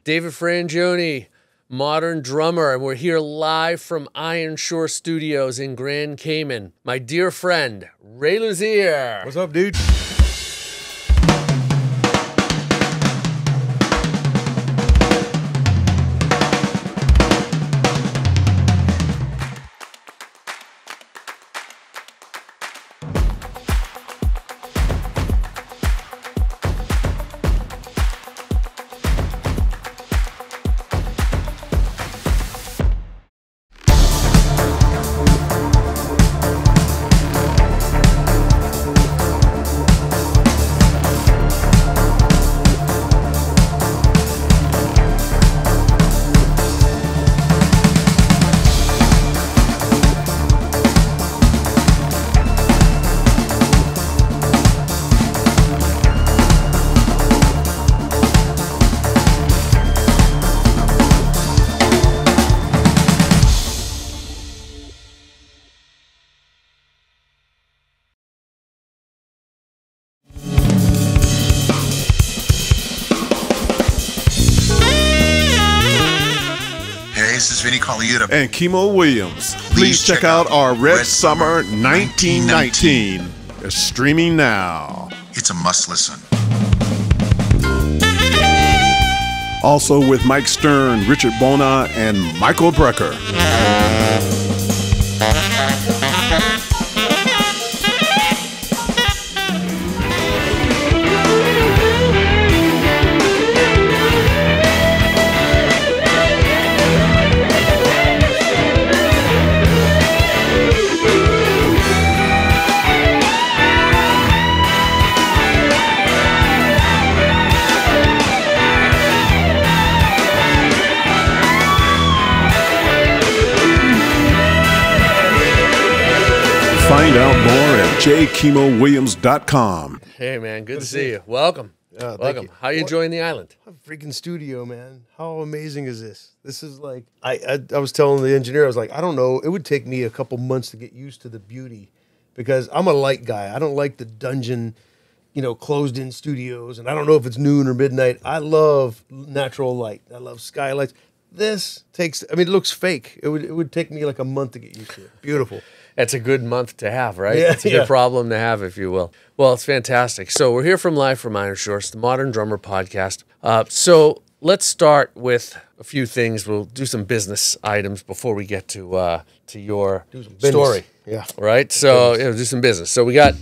David Frangione, modern drummer, and we're here live from Iron Shore Studios in Grand Cayman. My dear friend, Ray Luzier. What's up, dude? And Kimo Williams. Please check out our Red Summer 1919. It's streaming now. It's a must listen. Also with Mike Stern, Richard Bona, and Michael Brecker. Find out more at jkimowilliams.com. Hey, man, good to see you. Welcome. Welcome. How are you enjoying the island? A freaking studio, man. How amazing is this? This is like, I was telling the engineer, I was like, I don't know, it would take me a couple months to get used to the beauty because I'm a light guy. I don't like the dungeon, closed in studios, and I don't know if it's noon or midnight. I love natural light. I love skylights. This takes, it looks fake. It would take me like a month to get used to it. Beautiful. That's a good month to have, right? Yeah, it's a good problem to have, if you will. Well, it's fantastic. So we're here live from Iron Shore. It's the Modern Drummer Podcast. So let's start with a few things. We'll do some business items before we get to your story. Yeah. Right? So do some business. So we got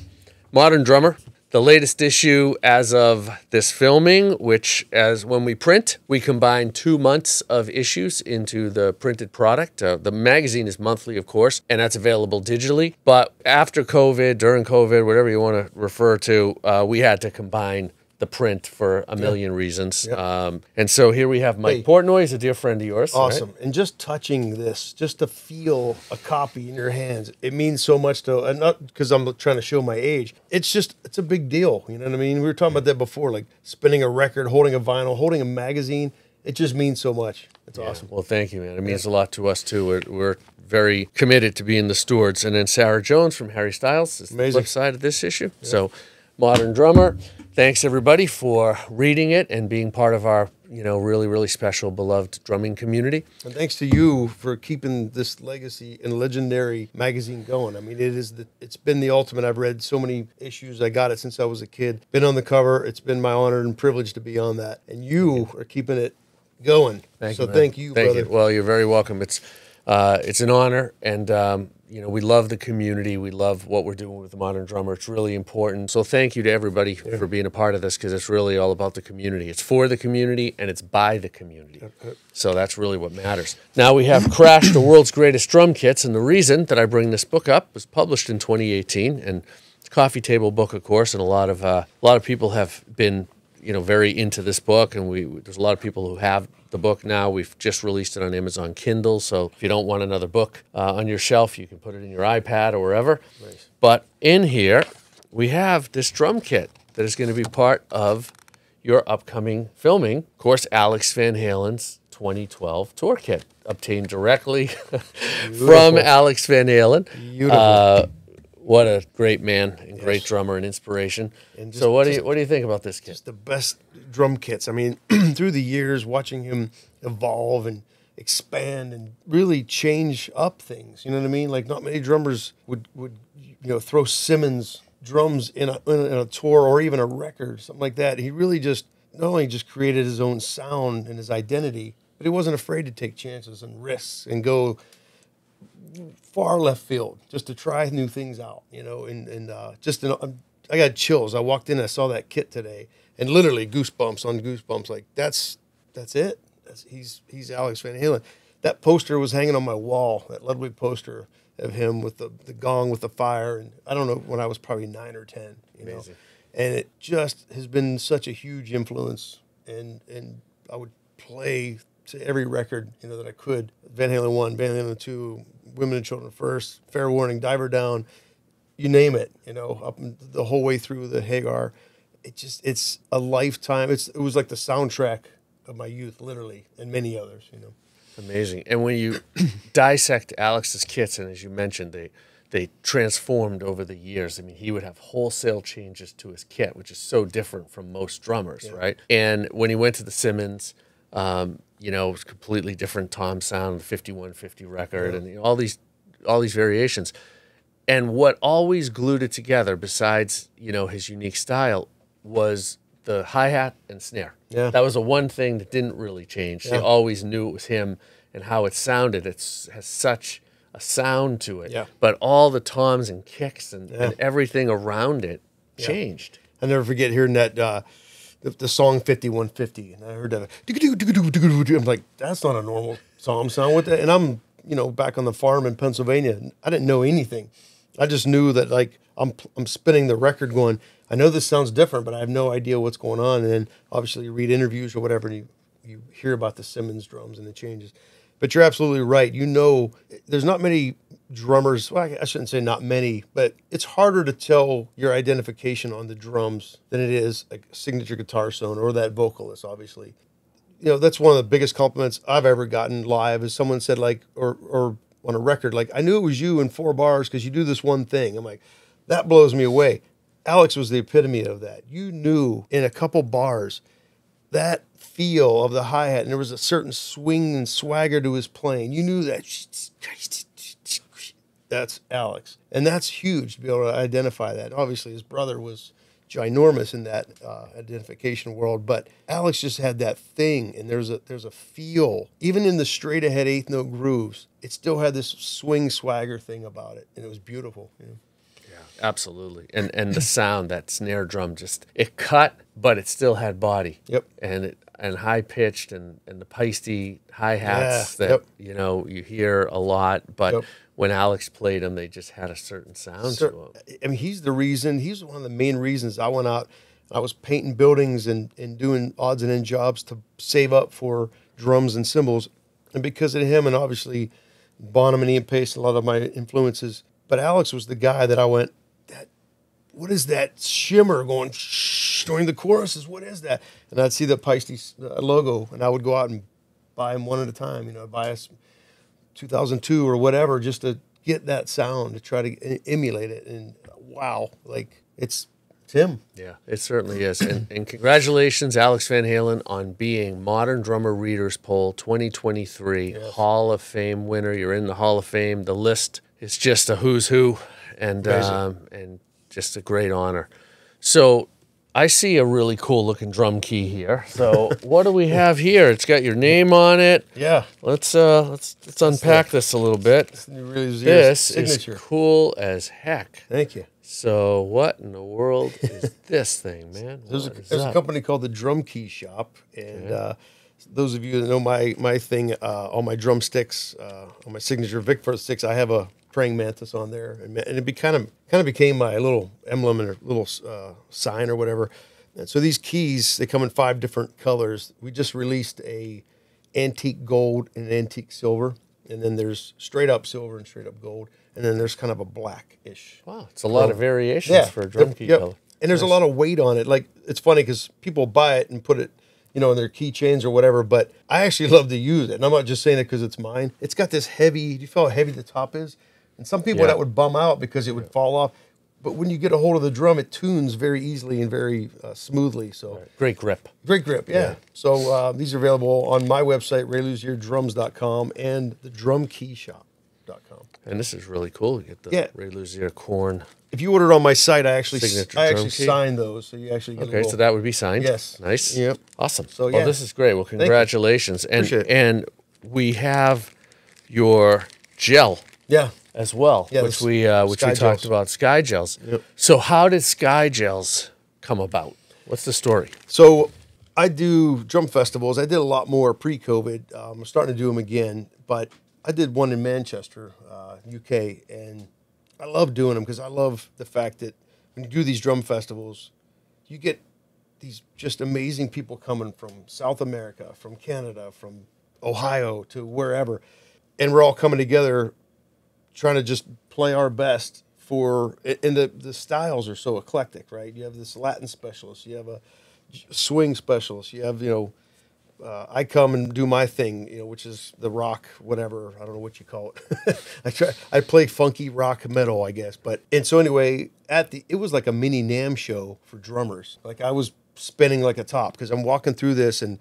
Modern Drummer, the latest issue as of this filming, which when we print, we combine 2 months of issues into the printed product. The magazine is monthly, of course, and that's available digitally. But after COVID, during COVID, whatever you want to refer to, we had to combine the print for a million reasons. Yep. And so here we have Mike Portnoy, he's a dear friend of yours. Awesome. Right? And just touching this, just to feel a copy in your hands, it means so much to, and not because I'm trying to show my age. It's a big deal. You know what I mean? We were talking about that before, like spinning a record, holding a vinyl, holding a magazine. It just means so much. It's awesome. Well, thank you, man. It means a lot to us, too. We're very committed to being the stewards. And then Sarah Jones from Harry Styles is the flip side of this issue. Yeah. So, Modern Drummer. Thanks, everybody, for reading it and being part of our, really, really special, beloved drumming community. And thanks to you for keeping this legacy and legendary magazine going. It's been the ultimate. I've read so many issues. I got it since I was a kid. Been on the cover. It's been my honor and privilege to be on that. And you are keeping it going. Thank you, thank you, brother. Thank you. Well, you're very welcome. It's an honor, and we love the community. We love what we're doing with the Modern Drummer. It's really important. So thank you to everybody for being a part of this, because it's really all about the community. It's for the community, and it's by the community. So that's really what matters. Now we have Crash, the World's Greatest Drum Kits, and the reason that I bring this book up was published in 2018, and it's a coffee table book, of course, and a lot of people have been very into this book, and there's a lot of people who have the book now. We've just released it on Amazon Kindle, so if you don't want another book on your shelf, you can put it in your iPad or wherever. Nice. But in here, we have this drum kit that is going to be part of your upcoming filming. Of course, Alex Van Halen's 2012 tour kit, obtained directly from Alex Van Halen. What a great man and great drummer and inspiration. And So what do you think about this kit? Just the best drum kits. I mean, through the years, watching him evolve and expand and really change up things. You know what I mean? Like not many drummers would throw Simmons drums in a tour or even a record, something like that. He really just not only just created his own sound and his identity, but he wasn't afraid to take chances and risks and go far left field just to try new things out, I got chills. I walked in, I saw that kit today, and literally goosebumps on goosebumps. Like that's it. He's Alex Van Halen. That poster was hanging on my wall, that Ludwig poster of him with the gong with the fire, and I don't know, when I was probably 9 or 10, Amazing. And it just has been such a huge influence, and I would play to every record that I could. Van Halen 1, Van Halen 2, Women and Children First, Fair Warning, Diver Down, you name it, up the whole way through the Hagar. It's a lifetime. It was like the soundtrack of my youth, literally, and many others, Amazing. And when you dissect Alex's kits, and as you mentioned, they transformed over the years. I mean, he would have wholesale changes to his kit, which is so different from most drummers, right? And when he went to the Simmons, it was completely different tom sound, the 5150 record, and all these variations. And what always glued it together, besides his unique style, was the hi-hat and snare. Yeah. That was the one thing that didn't really change. They always knew it was him and how it sounded. It has such a sound to it. Yeah. But all the toms and kicks and everything around it changed. I'll never forget hearing that the song 5150, and I heard that. I'm like, that's not a normal tom sound with that. And I'm back on the farm in Pennsylvania. I didn't know anything. I just knew that like I'm spinning the record going, I know this sounds different, but I have no idea what's going on. And then obviously you read interviews or whatever, and you hear about the Simmons drums and the changes. But you're absolutely right. There's not many drummers. Well, I shouldn't say not many, but it's harder to tell your identification on the drums than it is like a signature guitar sound or that vocalist, obviously. That's one of the biggest compliments I've ever gotten live is someone said like, or on a record, like, I knew it was you in 4 bars because you do this one thing. I'm like, that blows me away. Alex was the epitome of that. You knew in a couple bars that feel of the hi-hat, and there was a certain swing and swagger to his playing. You knew that that's Alex. And that's huge to be able to identify that. Obviously, his brother was ginormous in that identification world, but Alex just had that thing, and there's a feel. Even in the straight-ahead eighth note grooves, it still had this swing swagger thing about it, and it was beautiful. Absolutely. And the sound, that snare drum, it cut, but it still had body. Yep. And high pitched and the peisty hi-hats that you hear a lot, but when Alex played them, they just had a certain sound to them. I mean, he's one of the main reasons I went out. I was painting buildings and doing odds and end jobs to save up for drums and cymbals. And because of him, and obviously Bonham and Ian Pace, a lot of my influences, but Alex was the guy that I went, what is that shimmer going during the choruses? What is that? And I'd see the Peisty logo, and I would go out and buy them one at a time. Buy us 2002 or whatever, just to get that sound, to try to emulate it. And wow, like it's him. Yeah, it certainly is. And congratulations, Alex Van Halen, on being Modern Drummer Readers Poll 2023 Hall of Fame winner. You're in the Hall of Fame. The list is just a who's who, and just a great honor. So I see a really cool looking drum key here. So what do we have here? It's got your name on it. Yeah. Let's unpack this a little bit. This is cool as heck. Thank you. So what in the world is this thing, man? There's a company called the Drum Key Shop, and those of you that know my thing, all my drumsticks, on my signature Vic First sticks, I have a praying mantis on there, and it kind of became my little emblem and a little sign or whatever. And so these keys, they come in 5 different colors. We just released a antique gold and antique silver, and then there's straight up silver and straight up gold, and then there's kind of a blackish. Wow, it's a lot of variations for a drum key color. And there's a lot of weight on it. Like, it's funny because people buy it and put it, in their keychains or whatever, but I actually love to use it. And I'm not just saying it because it's mine. It's got this heavy, do you feel how heavy the top is? And some people Yeah. that would bum out because it would fall off. But when you get a hold of the drum, it tunes very easily and very smoothly. So Great grip. great grip, yeah. So these are available on my website, RayLuzierDrums.com, and the DrumKeyShop.com. And this is really cool. You get the Yeah. Ray Luzier corn. If you order it on my site, I actually Signature drum key. sign those, so you actually get a Okay, little, so that would be signed. Yes. Nice. Yep. Awesome. So, Well, yeah. this is great. Well, you. congratulations. And Appreciate it. and we have your gel yeah. as well, Yeah, which the we Sky talked Gels. about, Sky Gels. Yep. So how did Sky Gels come about? What's the story? So I do drum festivals. I did a lot more pre-COVID. I'm starting to do them again, but I did one in Manchester, UK, and I love doing them because I love the fact that when you do these drum festivals, you get these just amazing people coming from South America, from Canada, from Ohio to wherever, and we're all coming together trying to just play our best for, and the styles are so eclectic, right? You have this Latin specialist, you have a swing specialist, you have, I come and do my thing, which is the rock, whatever, I don't know what you call it. I play funky rock metal, I guess. And so anyway, it was like a mini NAMM show for drummers. Like I was spinning like a top because I'm walking through this and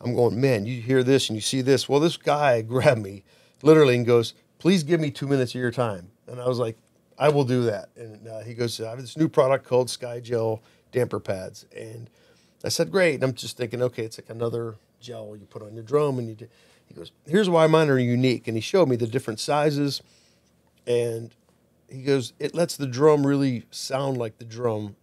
I'm going, man, you hear this and you see this. Well, this guy grabbed me literally and goes, please give me 2 minutes of your time. And I was like, I will do that. And he goes, I have this new product called Sky Gel damper pads. And I said, great. And I'm just thinking, okay, it's like another gel you put on your drum. And he goes, here's why mine are unique. And he showed me the different sizes. And he goes, it lets the drum really sound like the drum,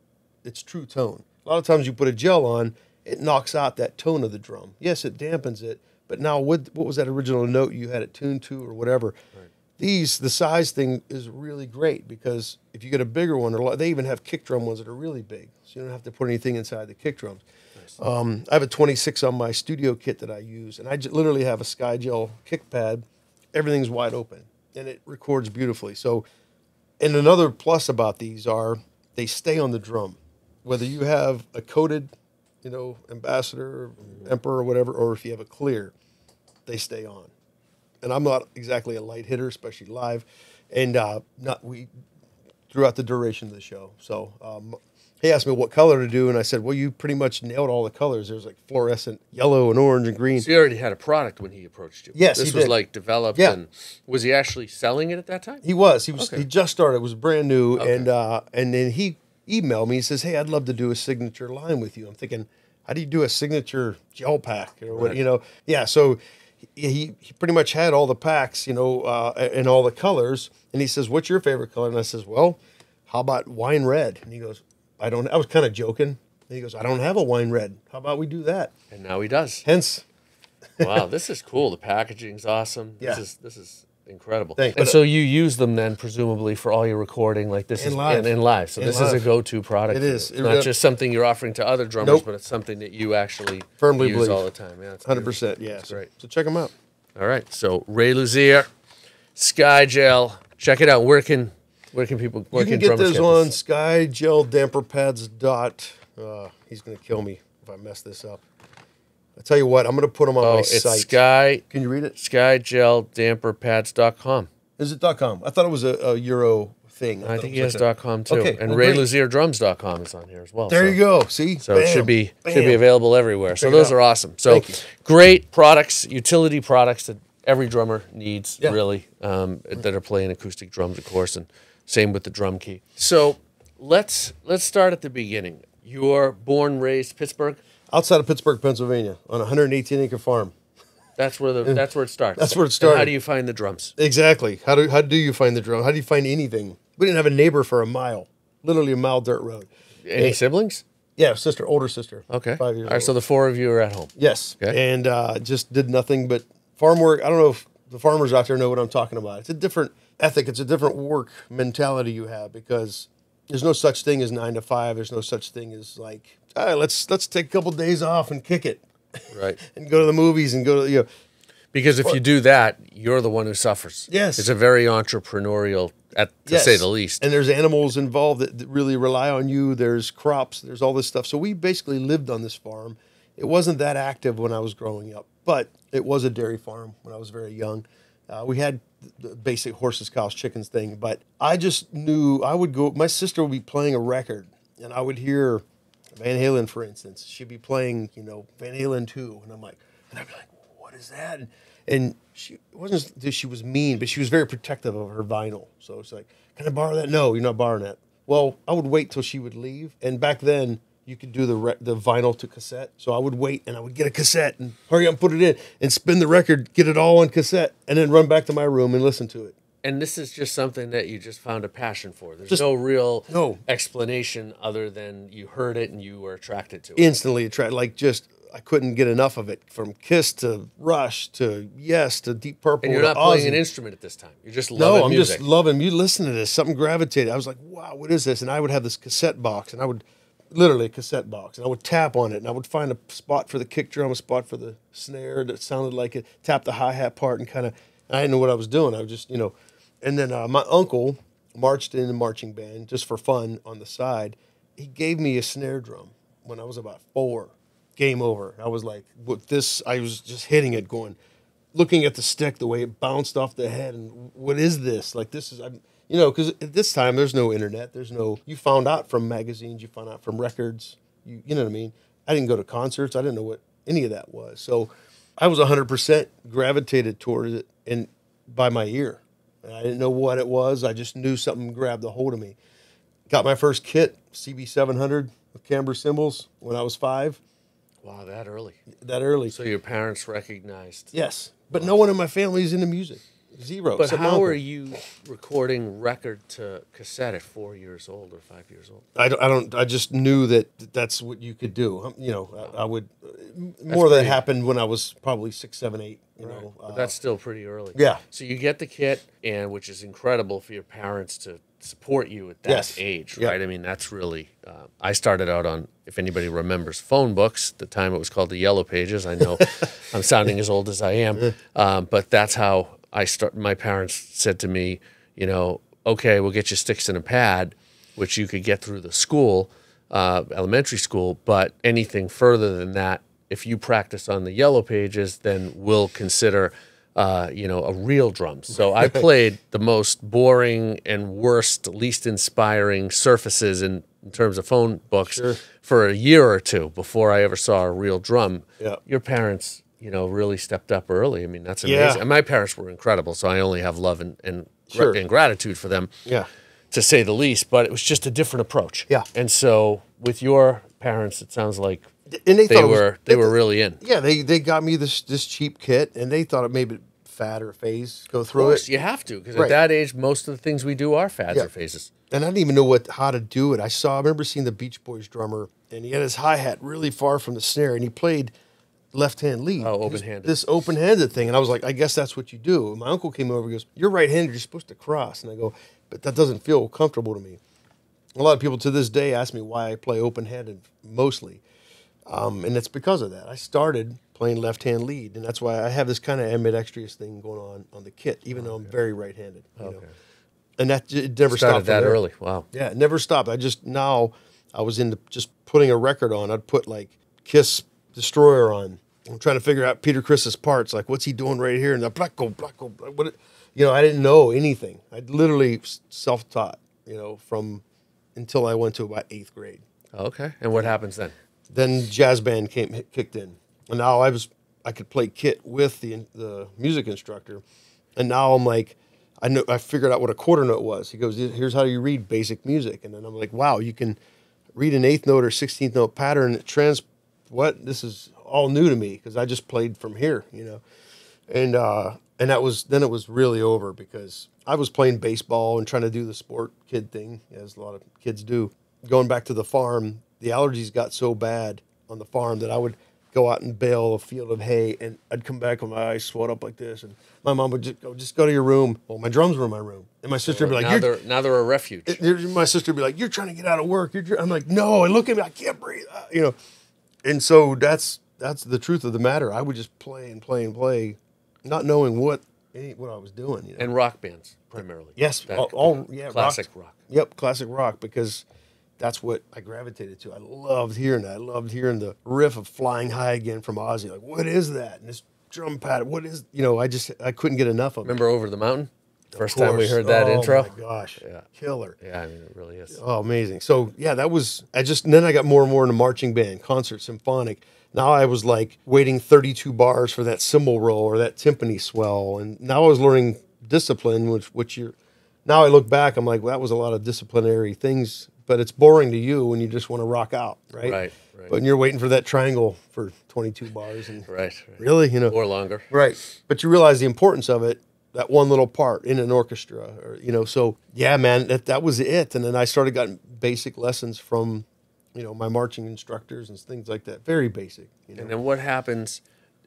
its true tone. A lot of times you put a gel on, it knocks out that tone of the drum. Yes, it dampens it. But now what was that original note you had it tuned to or whatever? Right. The size thing is really great because if you get a bigger one, or they even have kick drum ones that are really big, so you don't have to put anything inside the kick drums. Nice. I have a 26 on my studio kit that I use, and I literally have a Sky Gel kick pad. Everything's wide open, and it records beautifully. So, and another plus about these are they stay on the drum. Whether you have a coated, Ambassador, Emperor, or whatever, or if you have a clear, they stay on. And I'm not exactly a light hitter, especially live, and throughout the duration of the show. So he asked me what color to do, and I said, well, you pretty much nailed all the colors. There's like fluorescent yellow and orange and green. So you already had a product when he approached you. Yes, this he was did. Like developed. Yeah. And was he actually selling it at that time? He was. Okay. He just started. It was brand new, Okay. and then he emailed me. He says, hey, I'd love to do a signature line with you. I'm thinking, how do you do a signature gel pack or what? Right. Yeah. So he pretty much had all the packs, in all the colors. And he says, what's your favorite color? And I says, well, how about wine red? And he goes, I was kind of joking. And he goes, I don't have a wine red. How about we do that? And now he does. Hence. Wow, this is cool. The packaging's awesome. Yeah. This is incredible. Thanks. And so you use them then presumably for all your recording, like this And is live. And live. So And this is a live. go-to product. It for you. is. It's not just something you're offering to other drummers, Nope. but it's something that you actually Firmly use believe. all the time. Yeah, it's 100%. Yeah. That's great. So check them out. All right. So Ray Luzier, Sky Gel. Check it out. Where can people? Where You can get drummers those on this? SkyGelDamperPads. He's going to kill me if I mess this up. I tell you what, I'm going to put them on my It's site. Sky. Can you read it? SkyGelDamperPads.com. Is it .com? I thought it was a Euro thing. I thought think it he was has like .com too. Okay, And well, great. RayLuzierDrums.com is on here as well. There you go. See? So it should be Bam. available everywhere. So Check it those out. are awesome. So Thank you. great products, utility products that every drummer needs, Yeah. really, that are playing acoustic drums, of course, and same with the drum key. So let's start at the beginning. You're born, raised Pittsburgh. Outside of Pittsburgh, Pennsylvania, on a 118-acre farm. That's where it starts. That's where it And started. how do you find the drums? Exactly. How do you find the drum? How do you find anything? We didn't have a neighbor for a mile. Literally a mile dirt road. Any siblings? Yeah, older sister. Okay. 5 years All right. old. So the four of you are at home. Yes. Okay. And just did nothing but farm work. I don't know if the farmers out there know what I'm talking about. It's a different ethic. It's a different work mentality you have because there's no such thing as 9 to 5. There's no such thing as like, all right, let's take a couple days off and kick it. Right. And go to the movies and go to, Because if you do that, you're the one who suffers. Yes. It's a very entrepreneurial, to Yes. say the least. And there's animals involved that really rely on you. There's crops. There's all this stuff. So we basically lived on this farm. It wasn't that active when I was growing up, but it was a dairy farm when I was very young. We had the basic horses, cows, chickens thing. But I just knew I would go. My sister would be playing a record, and I would hear Van Halen, for instance. She'd be playing, Van Halen 2, and and I'd be like, what is that? And she it wasn't that she was mean, but she was very protective of her vinyl. So it's like, can I borrow that? No, you're not borrowing that. Well, I would wait till she would leave, and back then you could do the vinyl to cassette. So I would wait, and I would get a cassette and hurry up and put it in and spin the record, get it all on cassette, and then run back to my room and listen to it. And this is just something that you just found a passion for. There's no real explanation other than you heard it and you were attracted to it. Instantly attracted, I couldn't get enough of it. From Kiss to Rush to Yes to Deep Purple. And you're not playing an instrument at this time. You're just loving music. Just loving you. Listen to this. Something gravitated. I was like, wow, what is this? And I would have this cassette box, and I would literally a cassette box, and I would tap on it, and I would find a spot for the kick drum, a spot for the snare that sounded like it, tap the hi-hat part, and I didn't know what I was doing. I was just, and then my uncle marched in the marching band just for fun on the side. He gave me a snare drum when I was about 4. Game over. I was like, with this, I was just hitting it, looking at the stick, the way it bounced off the head, and what is this? Like, this is, because at this time, there's no internet. You found out from magazines, you found out from records, you know what I mean? I didn't go to concerts. I didn't know what any of that was. So I was 100% gravitated towards it and by my ear. And I didn't know what it was. I just knew something grabbed a hold of me. Got my first kit, CB700 with camber cymbals when I was 5. Wow, that early. That early. So your parents recognized. Yes, but no one in my family is into music. Zero. But how are you recording record to cassette at 4 years old or 5 years old? I just knew that's what you could do. I would. More of that happened when I was probably 6, 7, 8. But that's still pretty early. Yeah. So you get the kit, and which is incredible for your parents to support you at that age, right? I mean, that's really. I started out on, if anybody remembers, phone books. At the time it was called the Yellow Pages. I know I'm sounding as old as I am, but that's how my parents said to me, okay, we'll get you sticks and a pad, which you could get through the school, elementary school, but anything further than that, if you practice on the Yellow Pages, then we'll consider, a real drum. So I played the most boring and worst, least inspiring surfaces in terms of phone books for a year or two before I ever saw a real drum. Yeah. Your parents, really stepped up early. I mean, that's amazing. And my parents were incredible, so I only have love and gratitude for them, to say the least. But it was just a different approach. Yeah. And so with your parents, it sounds like and they were really in. Yeah, they got me this cheap kit, and they thought it maybe fad or phase go through it. You have to, because at that age, most of the things we do are fads or phases. And I didn't even know how to do it. I remember seeing the Beach Boys drummer, and he had his hi-hat really far from the snare, and he played left-hand lead. Oh, open-handed. This open-handed thing. And I was like, I guess that's what you do. And my uncle came over and goes, you're right-handed, you're supposed to cross. And I go, but that doesn't feel comfortable to me. A lot of people to this day ask me why I play open-handed mostly. And it's because of that. I started playing left-hand lead, and that's why I have this kind of ambidextrous thing going on the kit, even though I'm very right-handed. You know? And it never stopped. Started that early. Wow. Yeah, it never stopped. I was into just putting a record on. I'd put like Kiss Destroyer on. I'm trying to figure out Peter Criss's parts, like what's he doing right here, and the blacko, I didn't know anything. I literally self-taught, from until I went to about 8th grade. Okay, and what happens then? Then jazz band kicked in, and now I could play kit with the music instructor, and now I'm like, I figured out what a quarter note was. He goes, here's how you read basic music, and then I'm like, wow, you can read an 8th note or 16th note pattern. This is all new to me because I just played from here, and it was really over because I was playing baseball and trying to do the sport kid thing, as a lot of kids do. Going back to the farm, the allergies got so bad on the farm that I would go out and bale a field of hay, and I'd come back with my eyes swelled up like this, and my mom would just go to your room. Well, my drums were in my room, and my sister would be like, now they're a refuge. My sister would be like, you're trying to get out of work. I'm like, no, and look at me, I can't breathe, And so that's the truth of the matter. I would just play and play and play, not knowing what I was doing. And rock bands primarily. Yes, classic rock. Yep, classic rock, because that's what I gravitated to. I loved hearing that. I loved hearing the riff of Flying High Again from Ozzy. Like, what is that? And this drum pattern, what is, I couldn't get enough of it. Remember Over the Mountain? First time we heard that intro. Oh my gosh, killer. Yeah, I mean it really is. Oh, amazing. So yeah, that was, and then I got more and more into marching band, concert, symphonic. Now I was like waiting 32 bars for that cymbal roll or that timpani swell. And now I was learning discipline, now I look back, I'm like, well, that was a lot of disciplinary things, but it's boring to you when you just want to rock out, right? Right. But when you're waiting for that triangle for 22 bars and Right. really, Or longer. Right. But you realize the importance of it, that one little part in an orchestra, or, so yeah, man, that was it. And then I started getting basic lessons from, my marching instructors and things like that. Very basic. And then what happens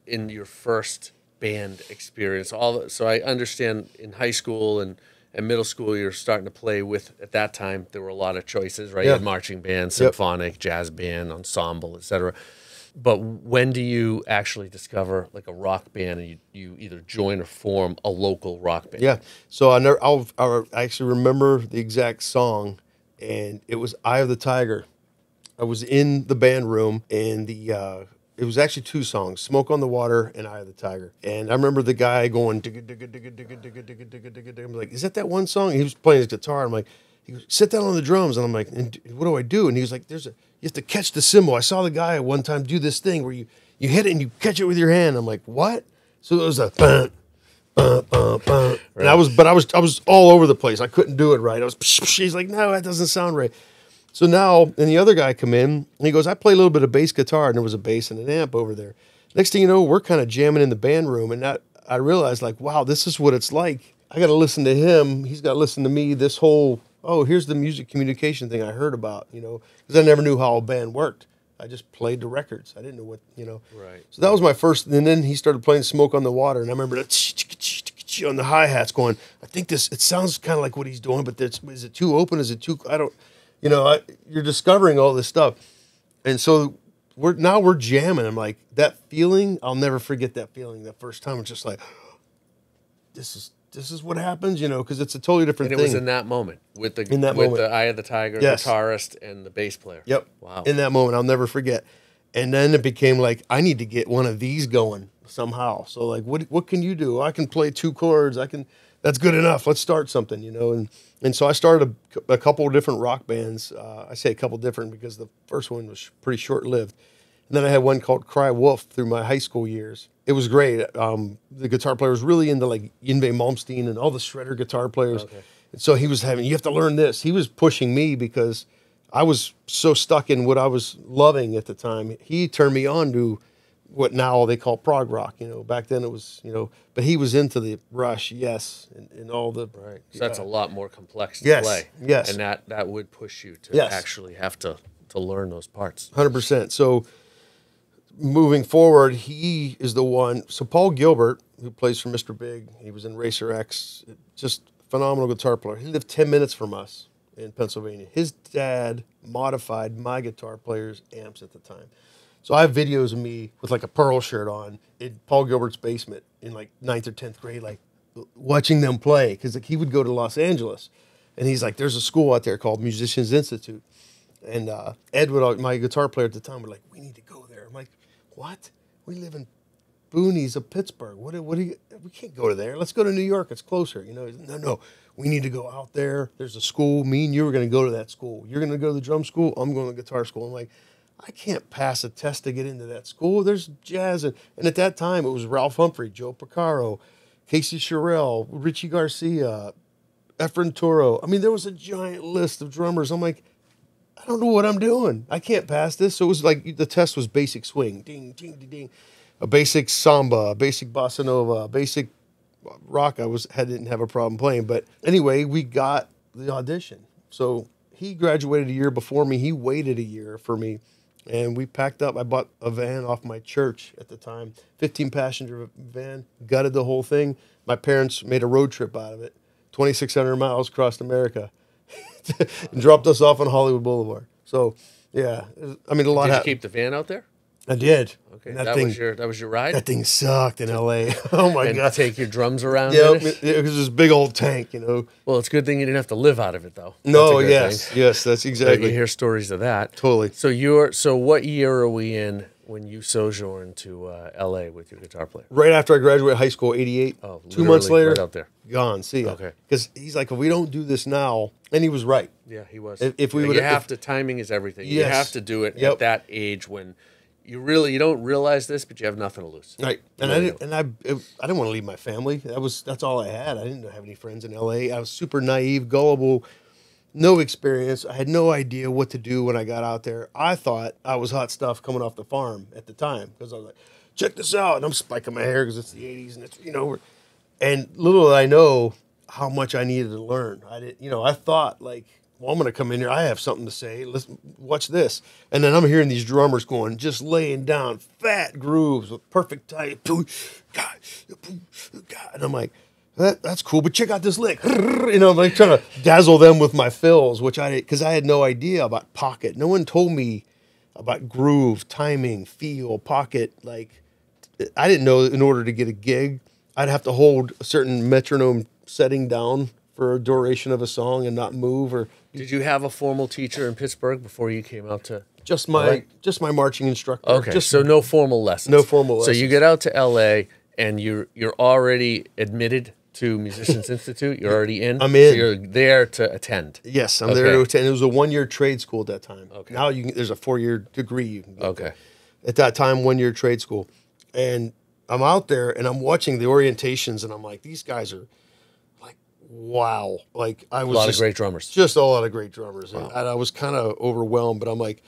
in your first band experience? So I understand in high school and middle school, you're starting to play with, at that time, there were a lot of choices, right? You had marching band, symphonic, jazz band, ensemble, etc. But when do you actually discover like a rock band and you either join or form a local rock band? Yeah. So I actually remember the exact song, and it was Eye of the Tiger. I was in the band room, and it was actually two songs, Smoke on the Water and Eye of the Tiger. And I remember the guy going, digga, digga, digga, digga, digga, digga, digga, digga, digga. I'm like, is that one song? And he was playing his guitar. I'm like, he goes, sit down on the drums. And I'm like, and what do I do? And he was like, you have to catch the cymbal. I saw the guy at one time do this thing where you hit it and you catch it with your hand. I'm like, what? So it was a bum, bum, bum, bum. Right. And I was all over the place. I couldn't do it right. He's like, no, that doesn't sound right. So now, and the other guy come in, and he goes, I play a little bit of bass guitar, and there was a bass and an amp over there. Next thing you know, we're kind of jamming in the band room, and I realized, like, wow, this is what it's like. I got to listen to him. He's got to listen to me. This whole, here's the music communication thing I heard about, because I never knew how a band worked. I just played the records. I didn't know what, Right. So that was my first, and then he started playing Smoke on the Water, and I remember that on the hi-hats going, I think it sounds kind of like what he's doing, but is it too open? Is it too, you're discovering all this stuff. And so we're jamming. I'm like, that feeling, I'll never forget that feeling. That first time, it's just like, this is what happens, because it's a totally different thing. And it was in that moment with the Eye of the Tiger guitarist and the bass player. Yep. Wow. In that moment, I'll never forget. And then it became like, I need to get one of these going somehow. So like, what can you do? I can play 2 chords. That's good enough. Let's start something, And so I started a couple of different rock bands. I say a couple different because the first one was pretty short-lived. And then I had one called Cry Wolf through my high school years. It was great. The guitar player was really into like Yngwie Malmsteen and all the shredder guitar players. Okay. And so you have to learn this. He was pushing me because I was so stuck in what I was loving at the time. He turned me on to what now they call prog rock. Back then it was, but he was into the Rush, Yes, and all the. Right. So that's a lot more complex to play. Yes. And that would push you to actually have to learn those parts. 100%. So moving forward, he is the one. So Paul Gilbert, who plays for Mr. Big, he was in Racer X, just phenomenal guitar player. He lived 10 minutes from us in Pennsylvania. His dad modified my guitar player's amps at the time. So I have videos of me with like a Pearl shirt on in Paul Gilbert's basement in like 9th or 10th grade, like watching them play. Because like, he would go to Los Angeles. And he's like, there's a school out there called Musicians Institute. And Ed, my guitar player at the time, was like, we need to go there. I'm like, what? We live in boonies of Pittsburgh. We can't go to there. Let's go to New York. It's closer. No. We need to go out there. There's a school. Me and you are going to go to that school. You're going to go to the drum school. I'm going to the guitar school. I'm like, I can't pass a test to get into that school. There's jazz. And at that time, it was Ralph Humphrey, Joe Porcaro, Casey Sherrill, Richie Garcia, Efren Toro. I mean, there was a giant list of drummers. I'm like, I don't know what I'm doing. I can't pass this. So it was like the test was basic swing, ding, ding, ding, ding, a basic samba, a basic bossa nova, a basic rock. Didn't have a problem playing. But anyway, we got the audition. So he graduated a year before me. He waited a year for me. And we packed up. I bought a van off my church at the time, 15-passenger van, gutted the whole thing. My parents made a road trip out of it, 2,600 miles across America, and dropped us off on Hollywood Boulevard. So, yeah, I mean, a lot. Did you keep the van out there? I did. Okay, that was your ride? That thing sucked in L.A. Oh, my God. Take your drums around? Yeah, it was this big old tank, Well, it's a good thing you didn't have to live out of it, though. No, yes, that's exactly. You hear stories of that. Totally. So what year are we in when you sojourned to L.A. with your guitar player? Right after I graduated high school, 88. Oh, 2 months literally later, right out there. gone. See ya. Okay. Because he's like, if we don't do this now, and he was right. Yeah, he was. If we you would- have if- to, timing is everything. You Yes. have to do it Yep. at that age when you don't realize this, but you have nothing to lose. Right, and Really I didn't want to leave my family. That's all I had. I didn't have any friends in L.A. I was super naive, gullible, no experience. I had no idea what to do when I got out there. I thought I was hot stuff coming off the farm at the time because I was like, check this out, and I'm spiking my hair because it's the '80s, and it's and little did I know how much I needed to learn. I thought like, well, I'm going to come in here. I have something to say. Let's watch this. And then I'm hearing these drummers just laying down fat grooves with perfect time. And I'm like, that's cool, but check out this lick. I'm like trying to dazzle them with my fills, because I had no idea about pocket. No one told me about groove, timing, feel, pocket. Like, I didn't know in order to get a gig, I'd have to hold a certain metronome setting down for a duration of a song and not move. Or Did you have a formal teacher in Pittsburgh before you came out to? just my marching instructor. Okay, so no formal lessons. No formal So you lessons. get out to L.A. and you're already admitted to Musicians Institute. You're already in. I'm in. So you're there to attend. Yes, I'm there to Okay. attend. It was a 1-year trade school at that time. Okay. Now there's a 4-year degree you can get. Okay. At that time, 1-year trade school. And I'm out there and I'm watching the orientations and I'm like, these guys are like, wow. Like I was A lot of just- great drummers. Just a lot of great drummers. And I was kind of overwhelmed, but I'm like,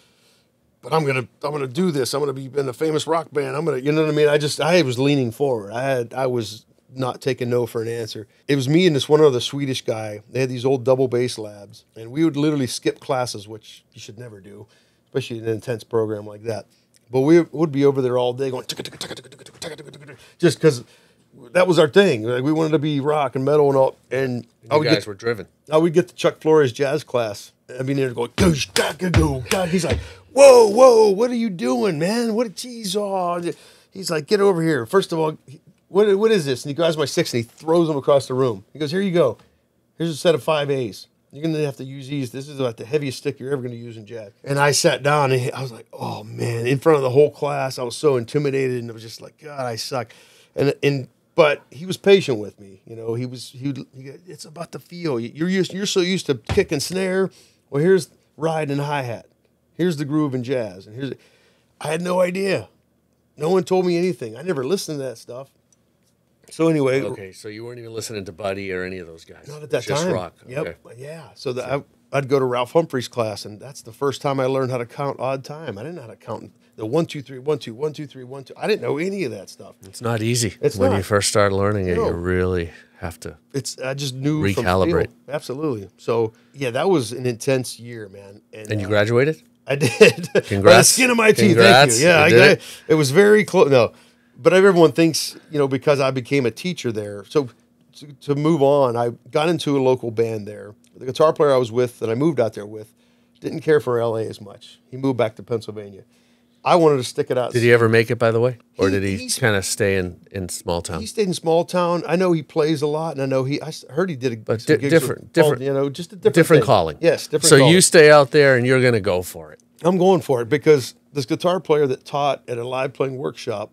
but I'm gonna do this. I'm gonna be in a famous rock band. You know what I mean? I was leaning forward. I was not taking no for an answer. It was me and this one other Swedish guy. They had these old double bass labs, and we would literally skip classes, which you should never do, especially in an intense program like that. But we would be over there all day going just because that was our thing. Like, we wanted to be rock and metal and all. And You guys were driven. I would get the Chuck Flores jazz class. I'd be there going, go, go, God. He's like, whoa, what are you doing, man? What a cheese. Oh. He's like, get over here. First of all, what is this? And he grabs my sticks and he throws them across the room. He goes, here you go. Here's a set of 5 A's. You're going to have to use these. This is about the heaviest stick you're ever going to use in jazz. And I sat down and I was like, oh, man. In front of the whole class, I was so intimidated and it was just like, God, I suck. But he was patient with me. You know, it's about the feel. You're so used to kick and snare. Well, here's ride and hi-hat. Here's the groove in jazz. And I had no idea. No one told me anything. I never listened to that stuff. So anyway. Okay, so you weren't even listening to Buddy or any of those guys. Not at that Just time. rock. Yep. Okay. Yeah. So I'd go to Ralph Humphrey's class, and that's the first time I learned how to count odd time. I didn't know how to count the 1, 2, 3, 1, 2, 1, 2, 3, 1, 2. I didn't know any of that stuff. It's not easy. It's when not. you first start learning it, No. you really have to. I just knew Recalibrate. From feel. Absolutely. So yeah, that was an intense year, man. And you graduated? I did. By the Congrats. skin of my teeth. Congrats. Thank you. Yeah, You did it was very close. No, but everyone thinks, because I became a teacher there. So to move on, I got into a local band there. The guitar player I was with, that I moved out there with, didn't care for LA as much. He moved back to Pennsylvania. I wanted to stick it out. Did he ever make it, by the way? Or did he he's- kind of stay in small town? He stayed in small town. I know he plays a lot, and I know I heard he did But some gigs different- just a different Different thing. calling. Yes, different. So calling. you stay out there and you're going to go for it. I'm going for it because this guitar player that taught at a live playing workshop,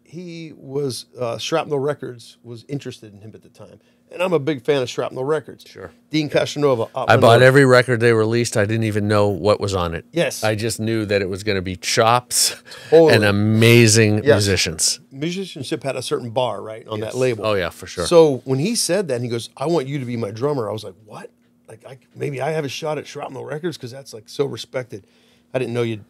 he was Shrapnel Records was interested in him at the time, and I'm a big fan of Shrapnel Records. Sure. Dean Castronova. I bought every record they released. I didn't even know what was on it. Yes. I just knew that it was going to be chops Totally. and amazing Yes. musicians. Musicianship had a certain bar, right, on that label. Oh, yeah, for sure. So when he said that, and he goes, "I want you to be my drummer," I was like, "What? Like, maybe I have a shot at Shrapnel Records because that's like so respected." I didn't know you'd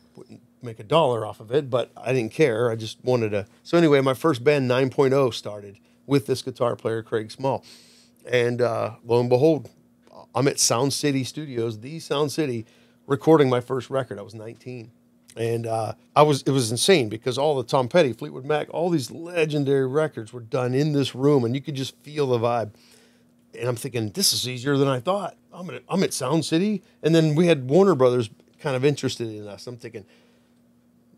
make $1 off of it, but I didn't care. I just wanted to. So anyway, my first band 9.0 started with this guitar player, Craig Small, and lo and behold, I'm at Sound City Studios, the Sound City, recording my first record. I was 19. And it was insane because all the Tom Petty, Fleetwood Mac, all these legendary records were done in this room, and you could just feel the vibe. And I'm thinking, this is easier than I thought. I'm at Sound City, and then we had Warner Brothers kind of interested in us. I'm thinking,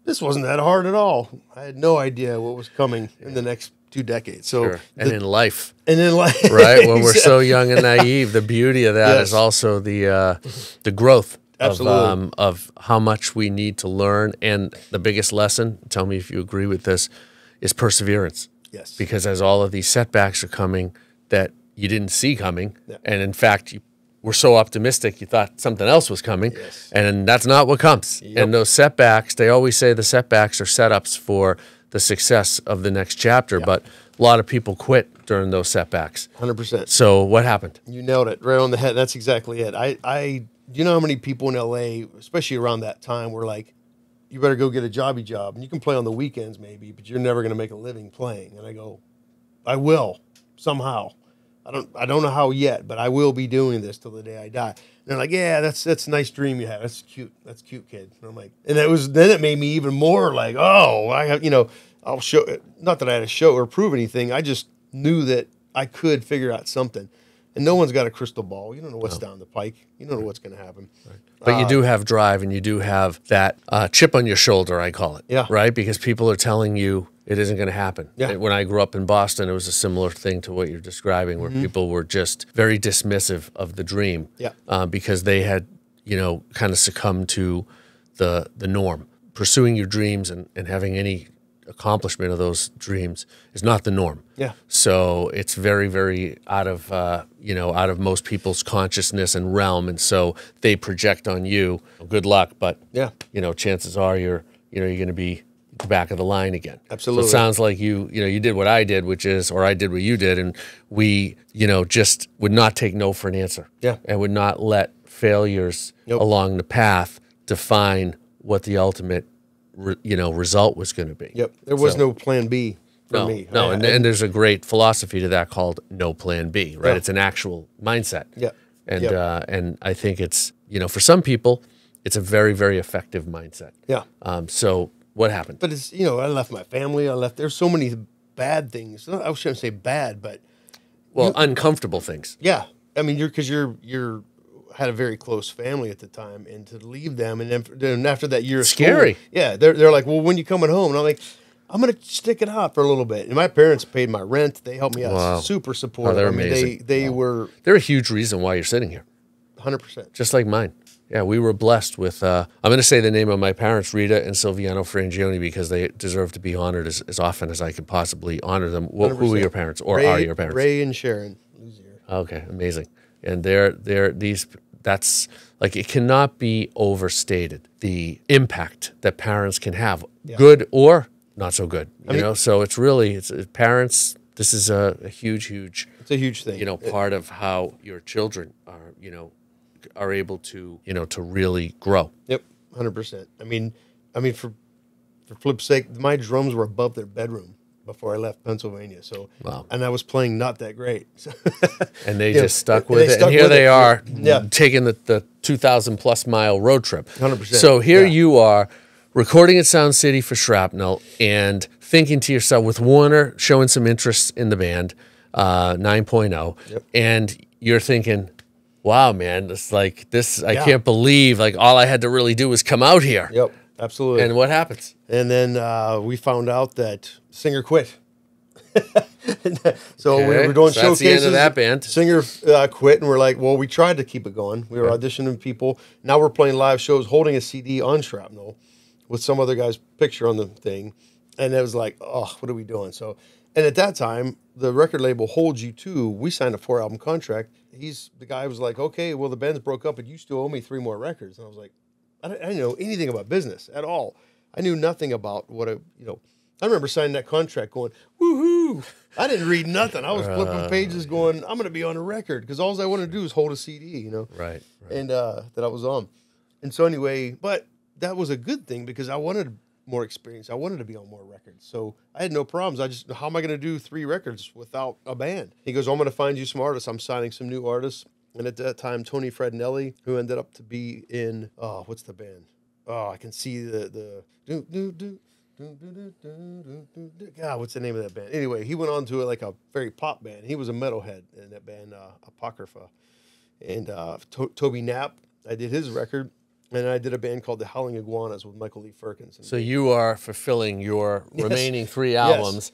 this wasn't that hard at all. I had no idea what was coming in the next 2 decades. So, Sure. And in life, like right? When we're so young and naive, the beauty of that is Yes. also the growth Absolutely. of how much we need to learn. And the biggest lesson, tell me if you agree with this, is perseverance. Yes. Because as all of these setbacks are coming that you didn't see coming, Yeah. and in fact, you were so optimistic you thought something else was coming, Yes. and that's not what comes. Yep. And those setbacks, they always say the setbacks are setups for the success of the next chapter, but a lot of people quit during those setbacks. 100%. So what happened? You nailed it right on the head. That's exactly it. You know how many people in LA, especially around that time, were like, you better go get a job, and you can play on the weekends maybe, but you're never going to make a living playing. And I go, I will somehow. I don't know how yet, but I will be doing this till the day I die. And they're like, yeah, that's a nice dream you have. That's cute. That's cute, kid. And I'm like, and then it made me even more like, oh, I have, I'll show. Not that I had to show or prove anything. I just knew that I could figure out something. And no one's got a crystal ball. You don't know what's down the pike. You don't know what's going to happen. Right. But you do have drive, and you do have that chip on your shoulder, I call it. Yeah. Right? Because people are telling you it isn't going to happen. Yeah. When I grew up in Boston, it was a similar thing to what you're describing, where people were just very dismissive of the dream. Yeah. Because they had, kind of succumbed to the norm. Pursuing your dreams and having any accomplishment of those dreams is not the norm. Yeah. So it's very, very out of out of most people's consciousness and realm, and so they project on you. Good luck, but Yeah. chances are you're going to be at the back of the line again. Absolutely. So it sounds like you did what I did, or I did what you did, and we just would not take no for an answer. Yeah. And would not let failures along the path define what the ultimate result was going to be. Yep. There was no plan B for me. No, and there's a great philosophy to that called no plan B, right? Yeah. It's an actual mindset. Yeah. And Yep. and I think it's, for some people, it's a very, very effective mindset. Yeah. So what happened? But it's, I left my family. There's so many bad things. I shouldn't say bad, but Uncomfortable things. yeah. I mean, you're had a very close family at the time, and to leave them, and then after that year of Scary. school, yeah, they're like, well, when you coming home? And I'm like, I'm gonna stick it out for a little bit. And my parents paid my rent; they helped me out, Wow. super supportive. they're I mean, amazing. They were They're a huge reason why you're sitting here, 100%. just like mine. Yeah, we were blessed with, I'm going to say the name of my parents, Rita and Silviano Frangioni, because they deserve to be honored as often as I could possibly honor them. Who are your parents, or are your parents? Ray and Sharon Luzier. Okay, amazing. And that's like, it cannot be overstated, the impact that parents can have, good or not so good. So it's really, parents, this is a huge, It's a huge thing. part of how your children are able to, to really grow. Yep, 100%. I mean, for flip's sake, my drums were above their bedroom before I left Pennsylvania. So, Wow. And I was playing not that great. And they Yeah, just stuck they with it. stuck And here with they it. are Yeah. taking the 2,000 plus mile road trip. 100%. So here Yeah. you are recording at Sound City for Shrapnel and thinking to yourself, with Warner showing some interest in the band, 9.0, Yep. and you're thinking, wow, man, it's like this, I Yeah. can't believe, like, all I had to really do was come out here. Yep, absolutely. And what happens? And then we found out that singer quit. So we Okay, were doing so that's the end showcases. of that band. Singer quit, and we're like, well, we tried to keep it going. We were auditioning people. Now we're playing live shows, holding a CD on Shrapnel with some other guy's picture on the thing. And it was like, oh, what are we doing? So, and at that time, the record label Hold You To, we signed a 4-album contract. The guy was like, okay, well, the band's broke up, but you still owe me 3 more records. And I was like, I didn't know anything about business at all. I knew nothing about I remember signing that contract going, woohoo. I didn't read nothing. I was flipping pages going, I'm going to be on a record, because all I wanted to do is hold a CD, Right. and that I was on. And so anyway, but that was a good thing, because I wanted more experience. I wanted to be on more records. So I had no problems. How am I going to do 3 records without a band? He goes, I'm going to find you some artists. I'm signing some new artists. And at that time, Tony Fredinelli, who ended up to be in, what's the band? Oh, I can see the God, what's the name of that band? Anyway, he went on to like a very pop band. He was a metalhead in that band, Apocrypha. And Toby Knapp, I did his record. And I did a band called the Howling Iguanas with Michael Lee Firkins. So you are fulfilling your remaining 3 albums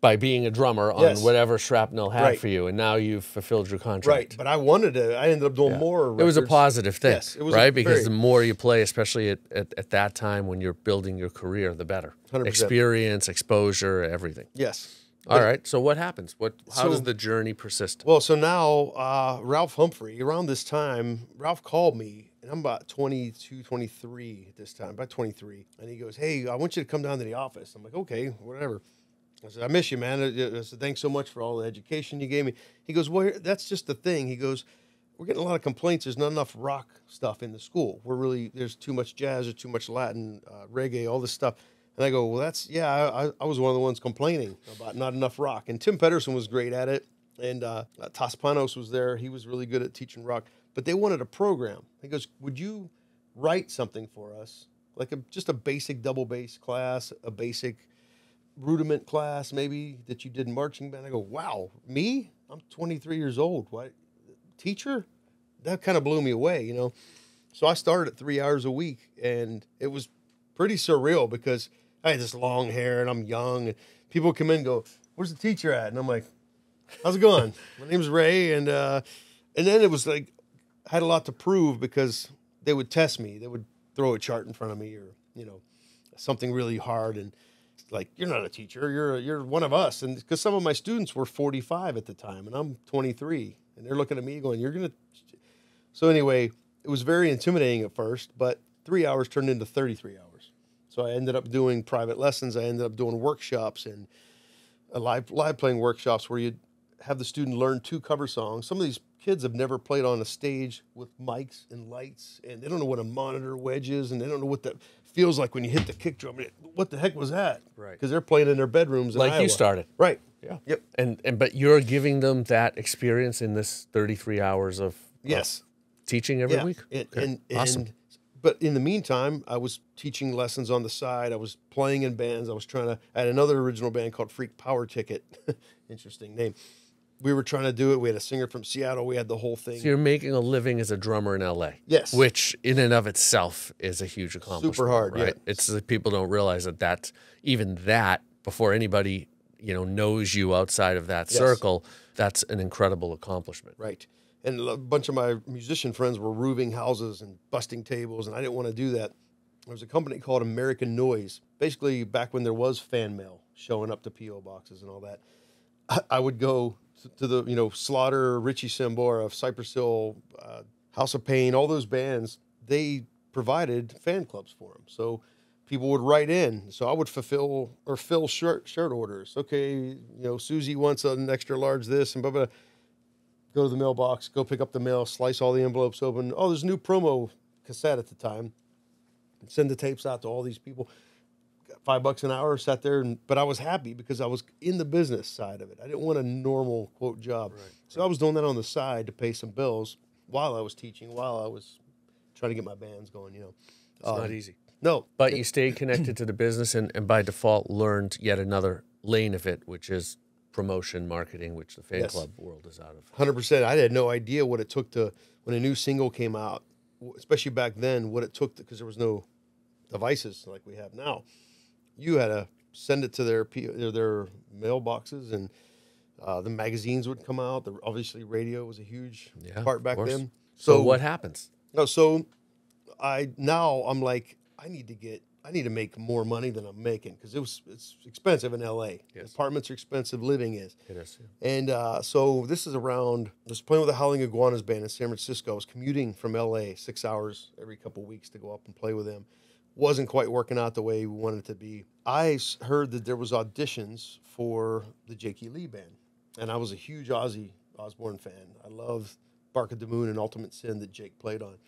by being a drummer on Yes. whatever Shrapnel had Right. for you, and now you've fulfilled your contract. Right, but I wanted to. I ended up doing more records. It was a positive thing, Yes, it was right? Because very- the more you play, especially at that time when you're building your career, the better. 100%. Experience, exposure, everything. Yes. All right. So what happens? How So- does the journey persist? Well, so now Ralph Humphrey, around this time, Ralph called me, and I'm about 22, 23 at this time, about 23. And he goes, hey, I want you to come down to the office. I'm like, okay, whatever. I said, I miss you, man. I said, thanks so much for all the education you gave me. He goes, well, that's just the thing. He goes, we're getting a lot of complaints. There's not enough rock stuff in the school. There's too much jazz, there's too much Latin, reggae, all this stuff. And I go, well, I was one of the ones complaining about not enough rock. And Tim Pedersen was great at it. And Tas Panos was there. He was really good at teaching rock. But they wanted a program. He goes, would you write something for us? Like just a basic double bass class, a basic rudiment class maybe that you did in marching band. I go, wow, me? I'm 23 years old. What? Teacher? That kind of blew me away, you know? So I started at 3 hours a week, and it was pretty surreal because I had this long hair and I'm young, and people come in and go, where's the teacher at? And I'm like, how's it going? My name's Ray. And then it was like, I had a lot to prove because they would test me. They would throw a chart in front of me or, you know, something really hard. And like, you're not a teacher, you're one of us. And because some of my students were 45 at the time and I'm 23, and they're looking at me going, you're going to. So anyway, it was very intimidating at first, but 3 hours turned into 33 hours. So I ended up doing private lessons. I ended up doing workshops and live playing workshops where you'd have the student learn 2 cover songs. Some of these kids have never played on a stage with mics and lights, and they don't know what a monitor wedge is, and they don't know what that feels like when you hit the kick drum. What the heck was that? Right. Because they're playing in their bedrooms in Like Iowa. you started. Right. Yeah. Yep. But you're giving them that experience in this 33 hours of Yes. teaching every week? Awesome. But in the meantime, I was teaching lessons on the side. I was playing in bands. I had another original band called Freak Power Ticket. Interesting name. We were trying to do it. We had a singer from Seattle. We had the whole thing. So you're making a living as a drummer in LA. Yes. Which in and of itself is a huge accomplishment. Super hard, right? yeah. It's that people don't realize that even that, before anybody, knows you outside of that circle, that's an incredible accomplishment. Right. And a bunch of my musician friends were roofing houses and busting tables, and I didn't want to do that. There was a company called American Noise. Basically, back when there was fan mail showing up to P.O. boxes and all that, I would go to the, Slaughter, Richie Sambora, Cypress Hill, House of Pain, all those bands. They provided fan clubs for them. So people would write in. So I would fill shirt orders. Okay, Susie wants an extra large this and blah, blah. Go to the mailbox, go pick up the mail, slice all the envelopes open. Oh, there's a new promo cassette at the time. Send the tapes out to all these people. Got $5 an hour, sat there, but I was happy because I was in the business side of it. I didn't want a normal, quote, job. Right. So I was doing that on the side to pay some bills while I was teaching, while I was trying to get my bands going, It's not easy. No. But you stayed connected to the business and by default learned yet another lane of it, which is promotion, marketing, which the fan club world is out of. 100%. I had no idea what it took to, when a new single came out, especially back then, what it took, because there was no devices like we have now. You had to send it to their mailboxes, and the magazines would come out. Obviously, radio was a huge part back then. So what happens? No, so I'm like, I need to make more money than I'm making, because it's expensive in LA. Yes. Apartments are expensive, living is. It is. Yeah. And so this is around, I was playing with the Howling Iguanas band in San Francisco. I was commuting from LA 6 hours every couple of weeks to go up and play with them. Wasn't quite working out the way we wanted it to be. I heard that there was auditions for the Jake E. Lee band, and I was a huge Ozzy Osbourne fan. I love Bark of the Moon and Ultimate Sin that Jake played on.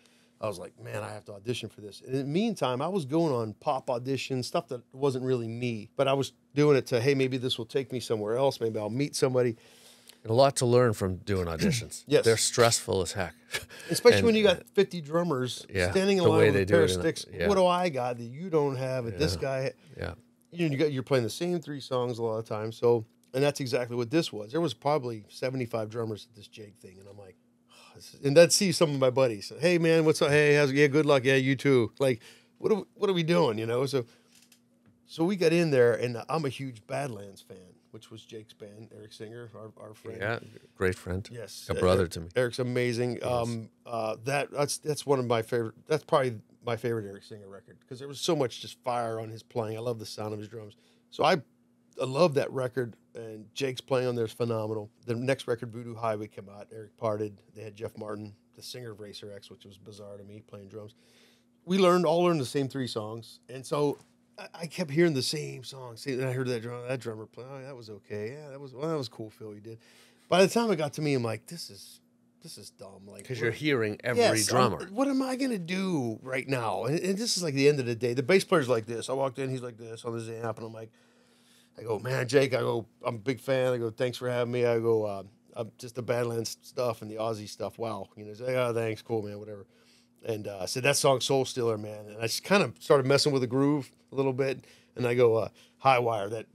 I was like, man, I have to audition for this. And in the meantime, I was going on pop auditions, stuff that wasn't really me, but I was doing it to, hey, maybe this will take me somewhere else. Maybe I'll meet somebody. And a lot to learn from doing auditions. Yes. They're stressful as heck. Especially when you got 50 drummers standing in the line way with they a pair do of it sticks. What do I got that you don't have that this guy? Yeah. You're playing the same 3 songs a lot of times. So, and that's exactly what this was. There was probably 75 drummers at this Jake thing. And I'm like, and I'd see some of my buddies. Hey man, what's up? Hey, good luck. Yeah, you too. Like, what are we doing? So So we got in there, and I'm a huge Badlands fan, which was Jake's band, Eric Singer, our friend. Yeah, great friend. Yes, A brother to me. Eric's amazing. That's one of my favorite. That's probably my favorite Eric Singer record because there was so much just fire on his playing. I love the sound of his drums. So I love that record, and Jake's playing on there is phenomenal. The next record, Voodoo Highway, came out. Eric parted. They had Jeff Martin, the singer of Racer X, which was bizarre to me, playing drums. We all learned the same 3 songs, and so I kept hearing the same song. See, and I heard that drummer play. Oh, that was okay. Yeah, that was cool. Phil, you did. By the time it got to me, I'm like, this is dumb. Like, Because you're hearing every drummer. What am I gonna do right now? And this is like the end of the day. The bass player's like this. I walked in, he's like this on his amp, and I'm like, I go, man, Jake. I go, I'm a big fan. I go, thanks for having me. I go, I'm just the Badlands stuff and the Aussie stuff. Wow, he's like, oh, thanks, cool, man, whatever. And I said, that song, Soul Stealer, man. And I just kind of started messing with the groove a little bit. And I go, High Wire, the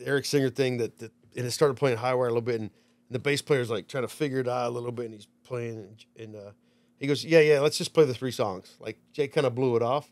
Eric Singer thing, and it started playing High Wire a little bit. And the bass player's like trying to figure it out a little bit. And he's playing. And he goes, yeah, let's just play the 3 songs. Like, Jake kind of blew it off.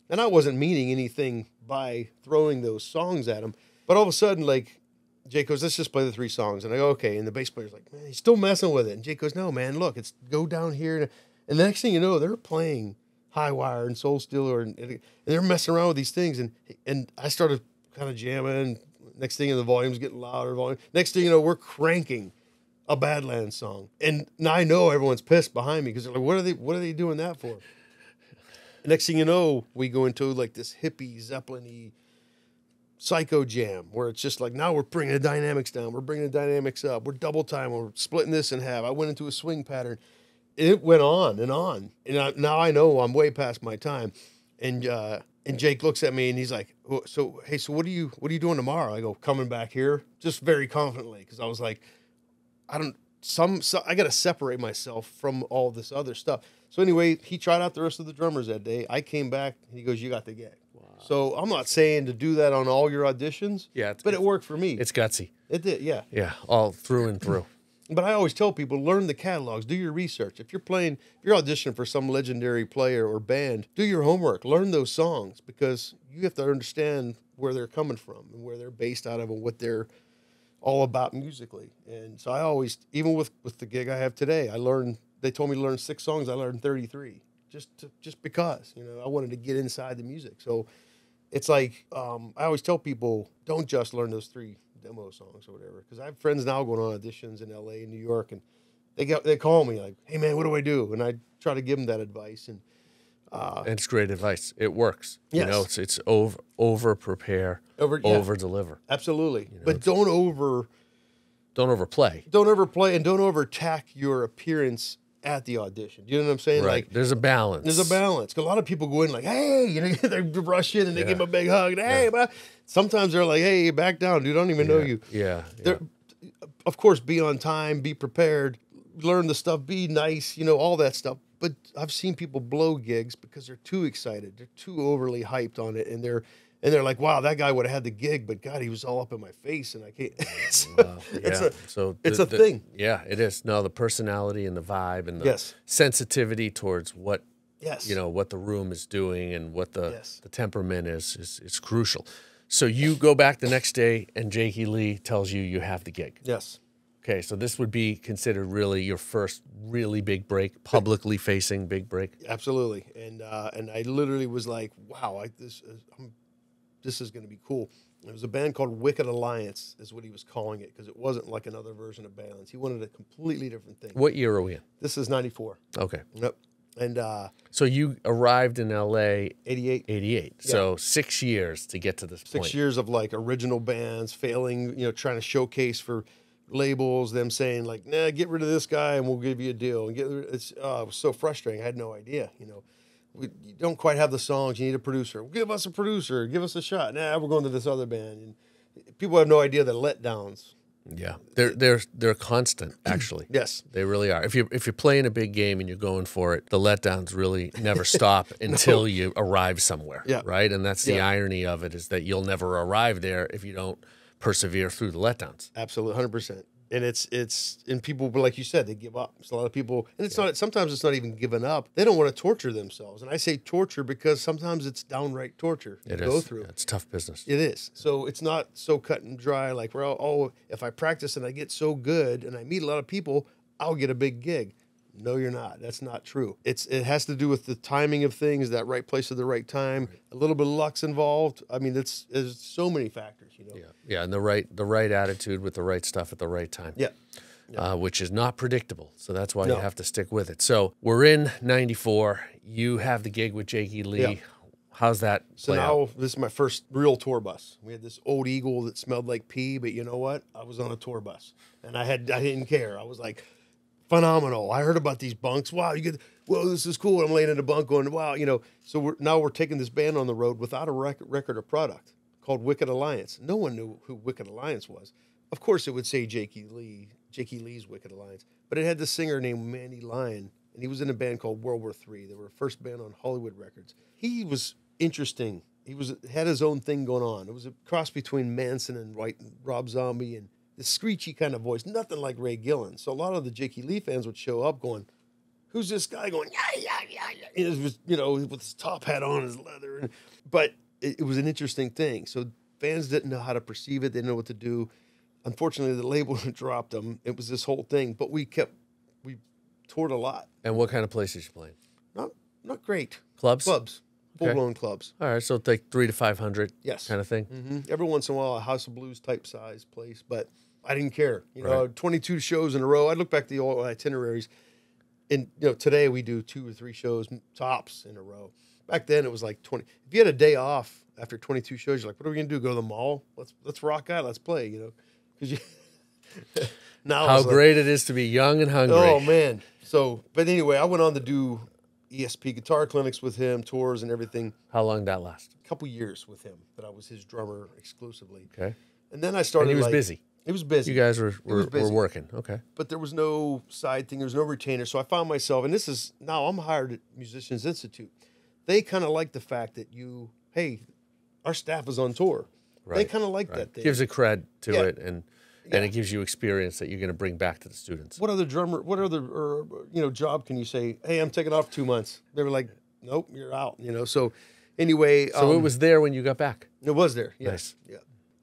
And I wasn't meaning anything by throwing those songs at him. But all of a sudden, like, Jake goes, let's just play the 3 songs. And I go, okay. And the bass player's like, man, he's still messing with it. And Jake goes, no, man, look, it's go down here. And the next thing you know, they're playing High Wire and Soul Stealer, and they're messing around with these things. And I started kind of jamming. Next thing you know, the volume's getting louder. Next thing you know, we're cranking a Badlands song. And now I know everyone's pissed behind me because they're like, what are they doing that for? Next thing you know, we go into like this hippie, Zeppelin-y psycho jam where it's just like, now we're bringing the dynamics down. We're bringing the dynamics up. We're double time. We're splitting this in half. I went into a swing pattern. It went on. And now I know I'm way past my time. And Jake looks at me and he's like, so what are you doing tomorrow? I go, coming back here, just very confidently. Because I was like, I got to separate myself from all this other stuff. So anyway, he tried out the rest of the drummers that day. I came back and he goes, you got the gig. Wow. So I'm not saying to do that on all your auditions. Yeah, but it worked for me. It's gutsy. It did. Yeah. Yeah. All through and through. But I always tell people, learn the catalogs, do your research. If you're auditioning for some legendary player or band, do your homework, learn those songs because you have to understand where they're coming from and where they're based out of and what they're all about musically. And so I always, even with the gig I have today, they told me to learn 6 songs. I learned 33 just because, I wanted to get inside the music. So it's like, I always tell people, don't just learn those 3 demo songs or whatever, because I have friends now going on auditions in LA and New York, and they call me like, hey man, what do I do? And I try to give them that advice, and it's great advice. It works. Yes. It's over prepare, over deliver. Absolutely. But don't overplay, and don't over attack your appearance at the audition. Do you know what I'm saying? Right. Like, there's a balance. There's a balance. 'Cause a lot of people go in like, hey, they rush in and they give him a big hug. And, hey, man. Sometimes they're like, hey, back down, dude. I don't even know you. Yeah. Of course, be on time, be prepared, learn the stuff, be nice, all that stuff. But I've seen people blow gigs because they're too excited. They're too overly hyped on it. And they're like, wow, that guy would have had the gig, but God, he was all up in my face, and I can't. It's a thing. Yeah, it is. No, the personality and the vibe and the sensitivity towards what what the room is doing and what the temperament is crucial. So you go back the next day, and Jakey Lee tells you have the gig. Yes. Okay, so this would be considered really your first really big break, publicly facing big break. Absolutely, and I literally was like, wow, this is going to be cool. It was a band called Wicked Alliance, is what he was calling it, because it wasn't like another version of Badlands. He wanted a completely different thing. What year are we in? This is 94. Okay. Yep. And so you arrived in LA 88. Yeah. So 6 years to get to this point. 6 years of like original bands failing, trying to showcase for labels, them saying like, nah, get rid of this guy and we'll give you a deal. And it was so frustrating. I had no idea, you don't quite have the songs. You need a producer. Give us a producer. Give us a shot. Nah, we're going to this other band. And people have no idea the letdowns. Yeah, they're constant. Actually, yes, they really are. If you're playing a big game and you're going for it, the letdowns really never stop until you arrive somewhere. Yeah. Right, and that's the irony of it, is that you'll never arrive there if you don't persevere through the letdowns. Absolutely, 100%. And and people, like you said, they give up. It's a lot of people, and it's not, sometimes it's not even giving up. They don't want to torture themselves. And I say torture because sometimes it's downright torture to go through. Yeah, it's tough business. It is. So it's not so cut and dry like, well, oh, if I practice and I get so good and I meet a lot of people, I'll get a big gig. No, you're not. That's not true. It has to do with the timing of things, that right place at the right time. A little bit of luck's involved. I mean, there's so many factors, you know. Yeah, and the right attitude with the right stuff at the right time. Yeah. Which is not predictable. So that's why you have to stick with it. So we're in 94. You have the gig with Jakey Lee. Yeah. How's that So play now out? this is my first real tour bus. We had this old Eagle that smelled like pee, but you know what? I was on a tour bus, and I didn't care. I was like, phenomenal. I heard about these bunks. Wow, whoa, this is cool. I'm laying in a bunk going, wow, you know. So we're taking this band on the road without a record or product called Wicked Alliance. No one knew who Wicked Alliance was. Of course, it would say Jakey Lee's Wicked Alliance, but it had this singer named Mandy Lyon, and he was in a band called World War III. They were the first band on Hollywood Records. He was interesting. Had his own thing going on. It was a cross between Manson and Rob Zombie, and the screechy kind of voice, nothing like Ray Gillan. So a lot of the Jakey Lee fans would show up going, who's this guy going, yeah. It was, you know, with his top hat on, his leather. But it was an interesting thing. So fans didn't know how to perceive it. They didn't know what to do. Unfortunately, the label dropped them. It was this whole thing. But we toured a lot. And what kind of places you playing? Not great. Clubs? Full-blown clubs. All right, so like 300 to 500 Yes. kind of thing. Mm-hmm. Every once in a while, a House of Blues type size place, but I didn't care. You know, 22 shows in a row. I look back at the old itineraries, and you know, today we do 2 or 3 shows tops in a row. Back then, it was like 20. If you had a day off after 22 shows, you're like, "What are we gonna do? Go to the mall? Let's rock out. Let's play." You know, because you now How great it is to be young and hungry. Oh man. So, but anyway, I went on to do ESP guitar clinics with him, tours and everything. How long did that last? A couple years with him, that I was his drummer exclusively. Okay. And then I started. And he was busy. He was busy. You guys were busy. working. Okay. But there was no side thing. There was no retainer. So I found myself, and this is now I'm hired at Musicians Institute. They kind of like the fact that our staff is on tour. Right. They kind of like that thing. Gives a cred to it, and it gives you experience that you're going to bring back to the students. What other job can you say, hey, I'm taking off 2 months? They were like, nope, you're out. You know. So anyway, so it was there when you got back. It was there. Yes. Nice. Yeah.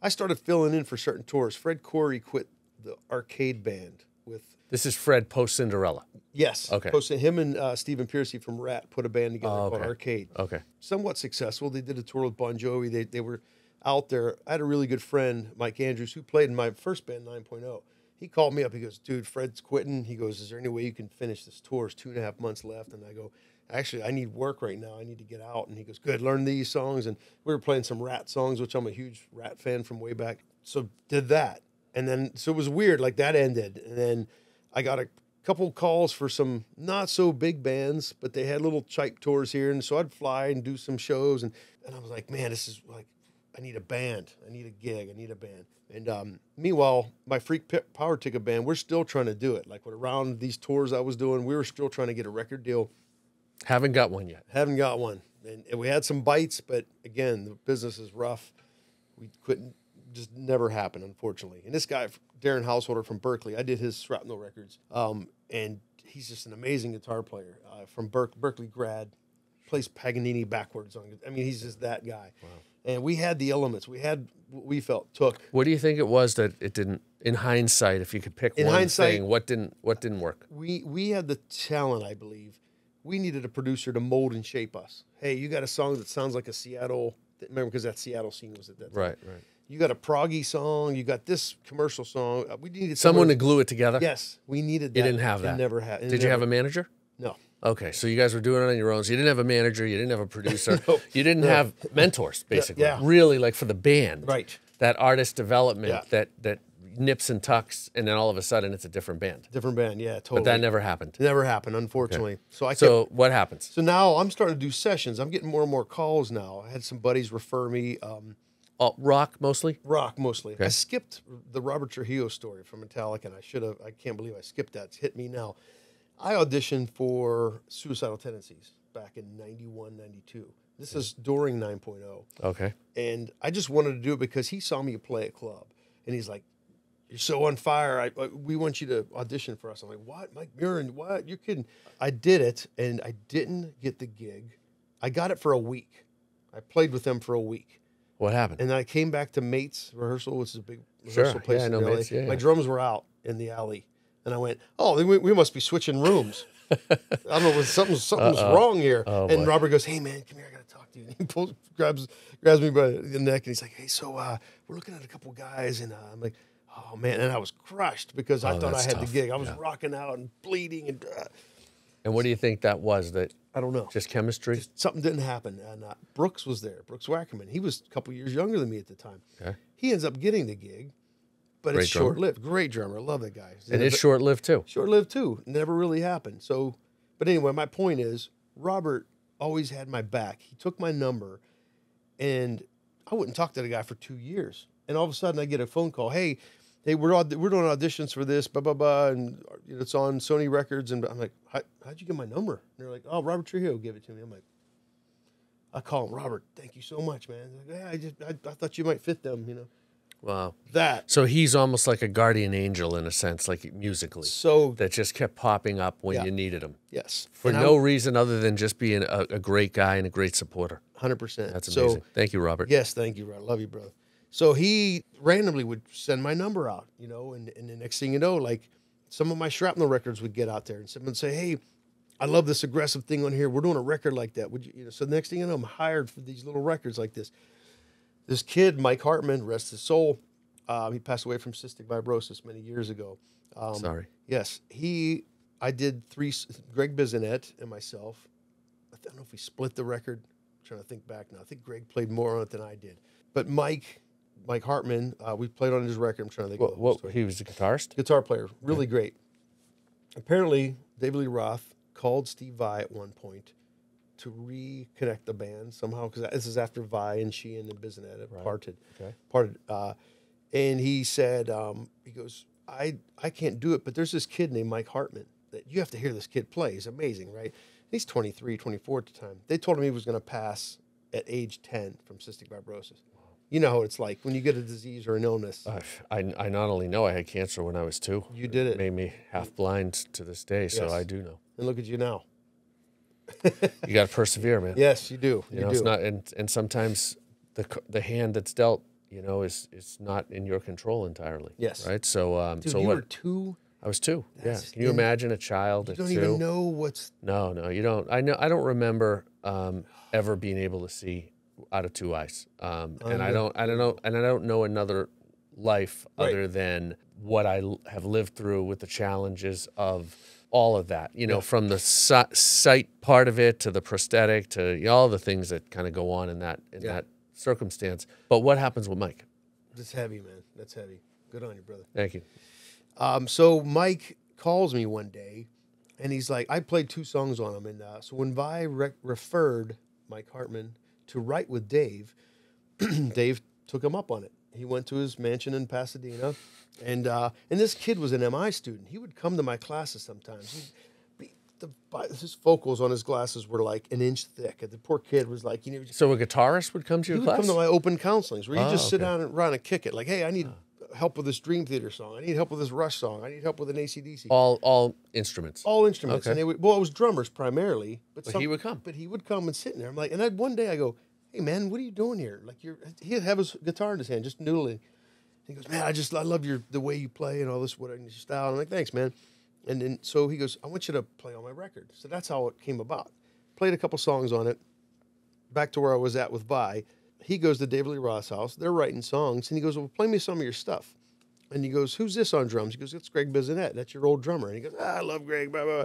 I started filling in for certain tours. Fred Corey quit the arcade band with. This is Fred post Cinderella. Yes. Okay. Him and Stephen Piercy from Rat put a band together called Arcade. Okay. Somewhat successful. They did a tour with Bon Jovi. They were out there. I had a really good friend, Mike Andrews, who played in my first band, 9.0. He called me up. He goes, dude, Fred's quitting. He goes, is there any way you can finish this tour? It's 2.5 months left. And I go, actually, I need work right now. I need to get out. And he goes, good, learn these songs. And we were playing some Rat songs, which I'm a huge Rat fan from way back. So did that. And then, so it was weird, like that ended. And then I got a couple calls for some not so big bands, but they had little chipe tours here. And so I'd fly and do some shows. And I was like, man, this is like, I need a band. I need a gig. I need a band. And meanwhile, my Freak Power Ticket band, we're still trying to do it. Like around these tours I was doing, we were still trying to get a record deal. Haven't got one yet. Haven't got one. And we had some bites, but again, the business is rough. We couldn't, just never happened, unfortunately. And this guy, Darren Householder from Berkeley, I did his Shrapnel records. And he's just an amazing guitar player from Berkeley grad, plays Paganini backwards on. I mean, he's just that guy. Wow. And we had the elements. We had what we felt took. What do you think it was that it didn't? In hindsight, if you could pick one thing, what didn't work? We had the talent, I believe. We needed a producer to mold and shape us. Hey, you got a song that sounds like a Seattle. Remember, because that Seattle scene was at that time. Right. You got a proggy song. You got this commercial song. We needed someone to glue it together. Yes, we needed that. You didn't have that. Never had. Did you have a manager? No. Okay, so you guys were doing it on your own. So you didn't have a manager. You didn't have a producer. You didn't have mentors, basically. Yeah. Really, like for the band. Right. That artist development that nips and tucks, and then all of a sudden it's a different band. Different band, yeah, totally. But that never happened. Never happened, unfortunately. Okay. So what happens? So now I'm starting to do sessions. I'm getting more and more calls now. I had some buddies refer me. Rock mostly? Rock mostly. Okay. I skipped the Robert Trujillo story from Metallica, and I can't believe I skipped that. It's hit me now. I auditioned for Suicidal Tendencies back in 91, 92. This is during 9.0. Okay. And I just wanted to do it because he saw me play at club. And he's like, you're so on fire. We want you to audition for us. I'm like, what? Mike Murin, what? You're kidding. I did it, and I didn't get the gig. I got it for a week. I played with them for a week. What happened? And then I came back to Mates Rehearsal, which is a big rehearsal place Yeah, I in know LA. Mates. Yeah, My yeah. drums were out in the alley. And I went, oh, then we must be switching rooms. I don't know, something's wrong here. Oh, and boy. Robert goes, hey, man, come here, I got to talk to you. And he grabs me by the neck, and he's like, hey, so we're looking at a couple guys. And I'm like, oh, man. And I was crushed because I thought I that's had tough. the gig. I was rocking out and bleeding. And what do you think that was? That I don't know. just chemistry? Something didn't happen. And Brooks was there, Brooks Wackerman. He was a couple years younger than me at the time. Okay. He ends up getting the gig, but Great it's drummer. short-lived. Great drummer. I love that guy. And it's short-lived too. Short-lived too. Never really happened. So, but anyway, my point is, Robert always had my back. He took my number, and I wouldn't talk to the guy for 2 years. And all of a sudden, I get a phone call. Hey, we're doing auditions for this, blah blah blah, and it's on Sony Records. And I'm like, how'd you get my number? And they're like, oh, Robert Trujillo gave it to me. I'm like, I call him, Robert, thank you so much, man. They're like, yeah, I thought you might fit them, you know. Wow. That. So he's almost like a guardian angel in a sense, like musically, So that just kept popping up when Yeah. you needed him yes, for And no reason other than just being a great guy and a great supporter. 100%. That's So, amazing. Thank you, Robert. yes, thank you, Rod. Love you, brother. So he randomly would send my number out, you know, and the next thing you know, like some of my shrapnel records would get out there, and someone would say, hey, I love this aggressive thing on here. We're doing a record like that. Would you know? So the next thing you know, I'm hired for these little records like this. This kid, Mike Hartman, rest his soul, he passed away from cystic fibrosis many years ago. Sorry. Yes, I did Greg Bisonet and myself. I don't know if we split the record. I'm trying to think back now. I think Greg played more on it than I did. But Mike Hartman, we played on his record. I'm trying to think of the whole story. He was a guitarist? Guitar player, really great. Apparently, David Lee Roth called Steve Vai at one point to reconnect the band somehow, because this is after Vai and Sheehan and Bisonet had parted. And he said, he goes, I can't do it, but there's this kid named Mike Hartman that you have to hear this kid play. He's amazing, right? He's 23, 24 at the time. They told him he was going to pass at age 10 from cystic fibrosis. You know how it's like when you get a disease or an illness. I not only know I had cancer when I was 2. You did it. Made me half blind to this day, so Yes. I do know. And look at you now. You got to persevere, man. Yes, you do. You know, it's not, and sometimes the hand that's dealt, you know, is not in your control entirely. Yes. Right. So, Dude, so you what? were 2. I was 2. Yeah. That's Can you imagine a child You at don't 2? even know what's. No, you don't. I don't remember ever being able to see out of 2 eyes. And I don't know another life other than what I have lived through with the challenges of all of that. You know, from the sight part of it to the prosthetic to all the things that kind of go on in that circumstance. But what happens with Mike? That's heavy, man. That's heavy. Good on you, brother. Thank you. So Mike calls me one day, and he's like, I played 2 songs on him. And so when Vi referred Mike Hartman to write with Dave, Dave took him up on it. He went to his mansion in Pasadena, and this kid was an MI student. He would come to my classes sometimes. His focals on his glasses were like an inch thick. And the poor kid was like, you know. So a guitarist would come to He your would class? come to my open counselings where you just sit okay. down and run and kick it. Like, hey, I need help with this Dream Theater song. I need help with this Rush song. I need help with an AC/DC. All instruments. All instruments. Okay. And it was drummers primarily. But he would come. But he would come and sit in there. I'm like, and then one day I go, hey, man, what are you doing here? Like, he'd have his guitar in his hand, just noodling. He goes, man, I love the way you play and all this, your style. I'm like, thanks, man. And then, so he goes, I want you to play on my record. So that's how it came about. Played a couple songs on it. Back to where I was at with Vi. He goes to David Lee Roth's house. They're writing songs. And he goes, well, play me some of your stuff. And he goes, who's this on drums? He goes, it's Greg Bisonet. That's your old drummer. And he goes, I love Greg, blah, blah, blah.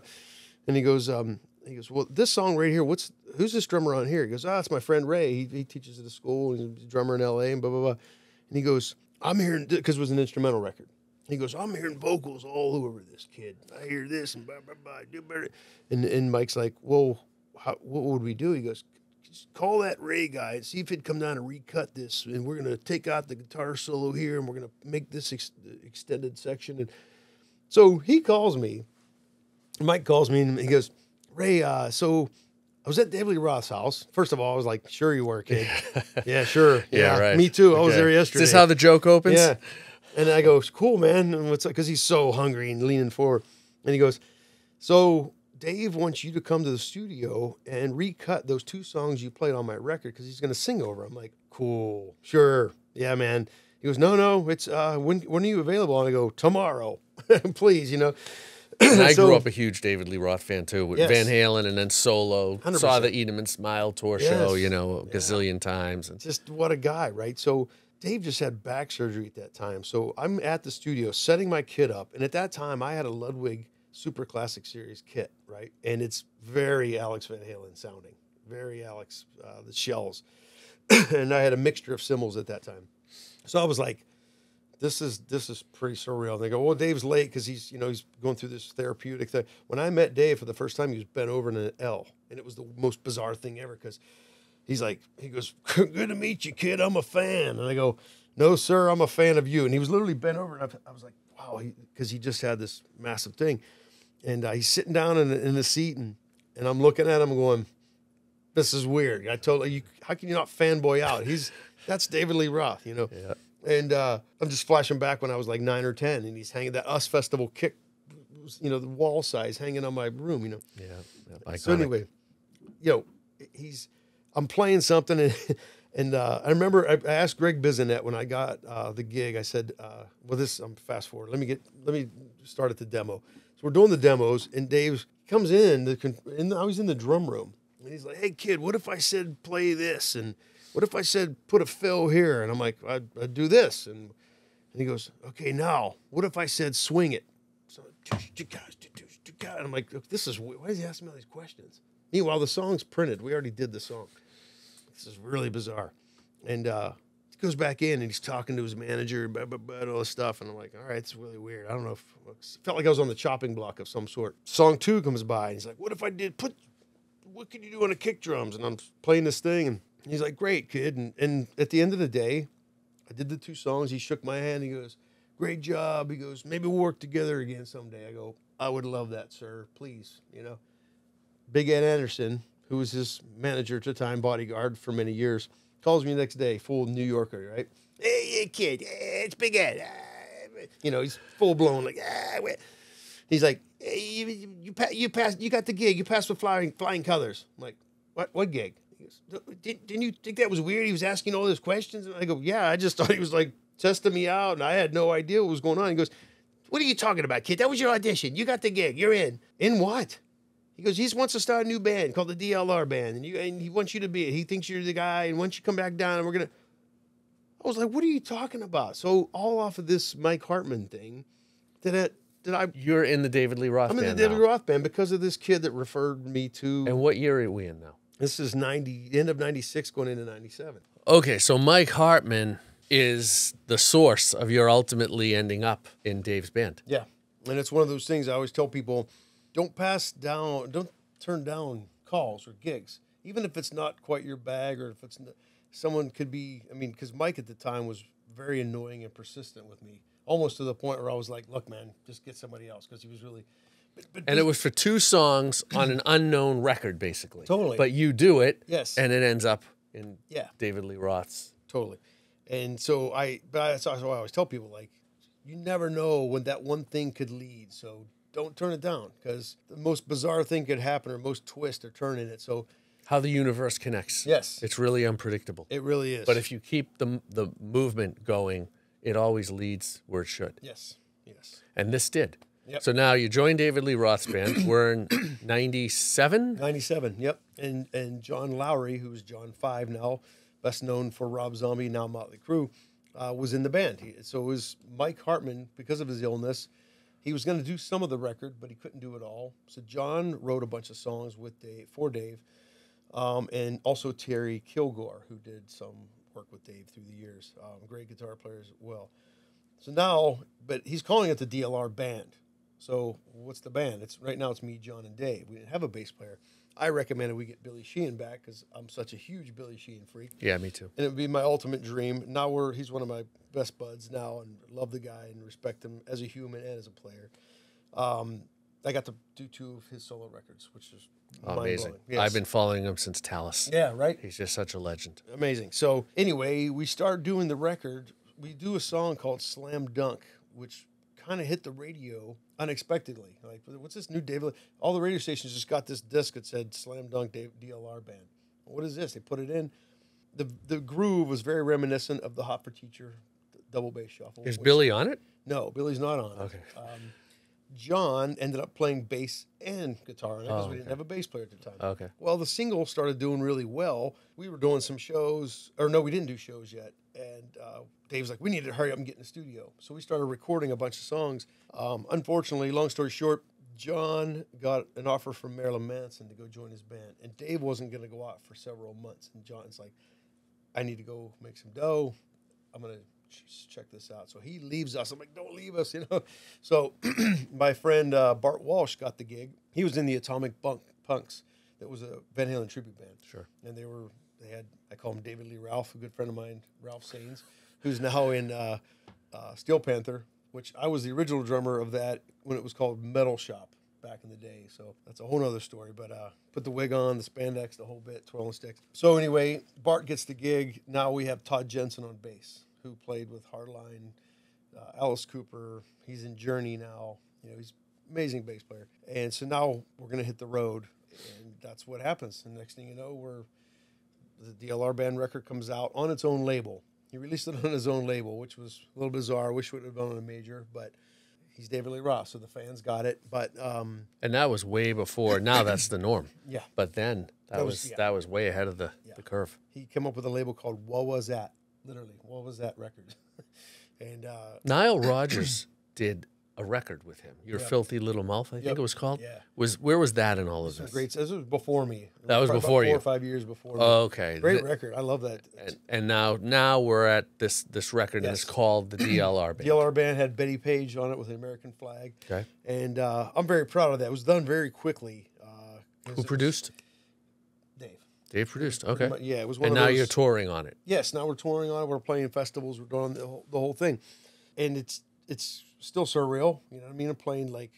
And he goes, well, this song right here, who's this drummer on here? He goes, it's my friend Ray. He teaches at a school. He's a drummer in L.A. and blah, blah, blah. And he goes, I'm hearing, because it was an instrumental record. He goes, I'm hearing vocals all over this kid. I hear this and blah, blah, blah. Do better. And Mike's like, well, what would we do? He goes, just call that Ray guy and see if he'd come down and recut this. And we're going to take out the guitar solo here and we're going to make this extended section. And so he calls me. Mike calls me and he goes, Ray, so I was at David Lee Roth's house. First of all, I was like, sure you were, kid. Yeah, sure. Yeah, right. Me too. I was there yesterday. Is this how the joke opens? Yeah. And I go, cool, man. And what's because he's so hungry and leaning forward. And he goes, so Dave wants you to come to the studio and recut those 2 songs you played on my record because he's going to sing over. I'm like, cool, sure, yeah, man. He goes, no, it's when are you available? And I go, tomorrow, please, you know. And I grew up a huge David Lee Roth fan too, with Yes. Van Halen and then solo. 100%. Saw the Eat 'em and Smile tour show, you know, a gazillion times. And Just what a guy, right? So Dave just had back surgery at that time. So I'm at the studio setting my kit up. And at that time, I had a Ludwig Super Classic Series kit, right? And it's very Alex Van Halen sounding, very Alex, the shells. And I had a mixture of cymbals at that time. So I was like, this is pretty surreal. And they go, well, Dave's late because he's going through this therapeutic thing. When I met Dave for the first time, he was bent over in an L. And it was the most bizarre thing ever because he goes, good to meet you, kid. I'm a fan. And I go, no, sir, I'm a fan of you. And he was literally bent over. And I was like, wow, because he just had this massive thing. And he's sitting down in the seat, and I'm looking at him going, this is weird. I told you, how can you not fanboy out? That's David Lee Roth, you know? yeah. And I'm just flashing back when I was like 9 or 10, and he's hanging that Us Festival kick, you know, the wall size hanging on my room, you know? Yeah. So anyway, you know, I'm playing something, and I remember I asked Greg Bisonet when I got the gig. I said, "Well, I'm fast forward. Let me start at the demo." So we're doing the demos, and Dave comes in. I was in the drum room, and he's like, "Hey, kid, what if I said play this, and what if I said put a fill here?" And I'm like, "I'd do this," and he goes, "Okay, now what if I said swing it?" So and I'm like, "This is why is he asking me all these questions?" Meanwhile, the song's printed. We already did the song. This is really bizarre. And he goes back in and he's talking to his manager and all this stuff. And I'm like, all right, it's really weird. I don't know if it felt like I was on the chopping block of some sort. Song 2 comes by and he's like, what if I what could you do on the kick drums? And I'm playing this thing and he's like, great, kid. And at the end of the day, I did the 2 songs. He shook my hand. He goes, great job. He goes, maybe we'll work together again someday. I go, I would love that, sir. Please, you know. Big Ed Anderson, who was his manager at the time, bodyguard for many years, calls me the next day, full New Yorker, right? Hey, kid, it's Big Ed. You know, he's full blown, like, he's like, hey, you passed, you got the gig, you passed with flying colors. I'm like, what gig? He goes, didn't you think that was weird? He was asking all those questions. And I go, yeah, I just thought he was like testing me out, and I had no idea what was going on. He goes, what are you talking about, kid? That was your audition. You got the gig. You're in. In what? He goes, he just wants to start a new band called the DLR Band, and he wants you to be it. He thinks you're the guy, and once you come back down, we're gonna. I was like, what are you talking about? So all off of this Mike Hartman thing, You're in the David Lee Roth I'm band in the David now. Lee Roth band because of this kid that referred me to. And what year are we in now? This is end of 96 going into 97. Okay, so Mike Hartman is the source of your ultimately ending up in Dave's band. Yeah, and it's one of those things I always tell people. Don't turn down calls or gigs, even if it's not quite your bag or if it's someone could be, I mean, because Mike at the time was very annoying and persistent with me, almost to the point where I was like, look, man, just get somebody else because he was really. And it was for 2 songs on an unknown record, basically. Totally. But you do it, yes, and it ends up in yeah, David Lee Roth's. totally. And so that's why I always tell people, like, you never know when that one thing could lead, so don't turn it down because the most bizarre thing could happen or most twist or turn in it. So How the universe connects. yes, It's really unpredictable. it really is. But if you keep the movement going, it always leads where it should. yes, And this did. Yep. So now you join David Lee Roth's band. We're in 97? 97, yep. And John Lowry, who's John 5 now, best known for Rob Zombie, now Motley Crue, was in the band. So it was Mike Hartman, because of his illness, he was going to do some of the record, but he couldn't do it all. So John wrote a bunch of songs for Dave, and also Terry Kilgore, who did some work with Dave through the years. Great guitar player as well. So now, but he's calling it the DLR Band. So what's the band? Right now it's me, John, and Dave. We didn't have a bass player. I recommended we get Billy Sheehan back because I'm such a huge Billy Sheehan freak. Yeah, me too. And it would be my ultimate dream. Now he's one of my best buds now, and love the guy and respect him as a human and as a player. I got to do 2 of his solo records, which is Amazing. Yes. I've been following him since Talus. Yeah, right? He's just such a legend. Amazing. So anyway, we started doing the record we do a song called Slam Dunk, which kind of hit the radio unexpectedly. Like, what's this new David? All the radio stations just got this disc that said Slam Dunk DLR Band. What is this? They put it in. The groove was very reminiscent of the Hot for Teacher double bass shuffle. Is Billy on it? No, Billy's not on it. Okay. John ended up playing bass and guitar on it because we didn't have a bass player at the time. Okay. Well, the single started doing really well. We were doing some shows, or no, we didn't do shows yet. And Dave's like, we need to hurry up and get in the studio. So we started recording a bunch of songs. Unfortunately, long story short, John got an offer from Marilyn Manson to go join his band. And Dave wasn't going to go out for several months. And John's like, I need to go make some dough. I'm going to check this out. So he leaves us. I'm like, don't leave us, you know. So my friend Bart Walsh got the gig. He was in the Atomic Punks. That was a Van Halen tribute band. Sure. And they had, I call him David Lee Ralph, a good friend of mine, Ralph Saines, who's now in Steel Panther, which I was the original drummer of that when it was called Metal Shop back in the day. So that's a whole other story. But put the wig on, the spandex, the whole bit, twirling sticks. So anyway, Bart gets the gig. Now we have Todd Jensen on bass, who played with Hardline, Alice Cooper. He's in Journey now. You know, he's an amazing bass player. And so now we're going to hit the road, and that's what happens. And next thing you know, the DLR Band record comes out on its own label. He released it on his own label, which was a little bizarre. I wish it would have been on a major, but he's David Lee Roth, so the fans got it. But and that was way before. Now that's the norm. Yeah. But then that was way ahead of the curve. He came up with a label called What Was That? Literally, What Was That record? And Nile Rodgers did a record with him. Your Filthy Little Mouth, I think it was called. Yeah. Where was that in all of this? Great. This was before me. That was before you. 4 or 5 years before me. Oh, okay. Great record. I love that. And now we're at this record, and it's called the DLR Band. DLR Band had Betty Page on it with an American flag. Okay. And I'm very proud of that. It was done very quickly. Who produced? Dave. Dave produced. Okay. Yeah, it was one and of now those, you're touring on it. Yes, now we're touring on it. We're playing festivals. We're doing the whole thing. And it's still surreal. You know what I mean? I'm playing like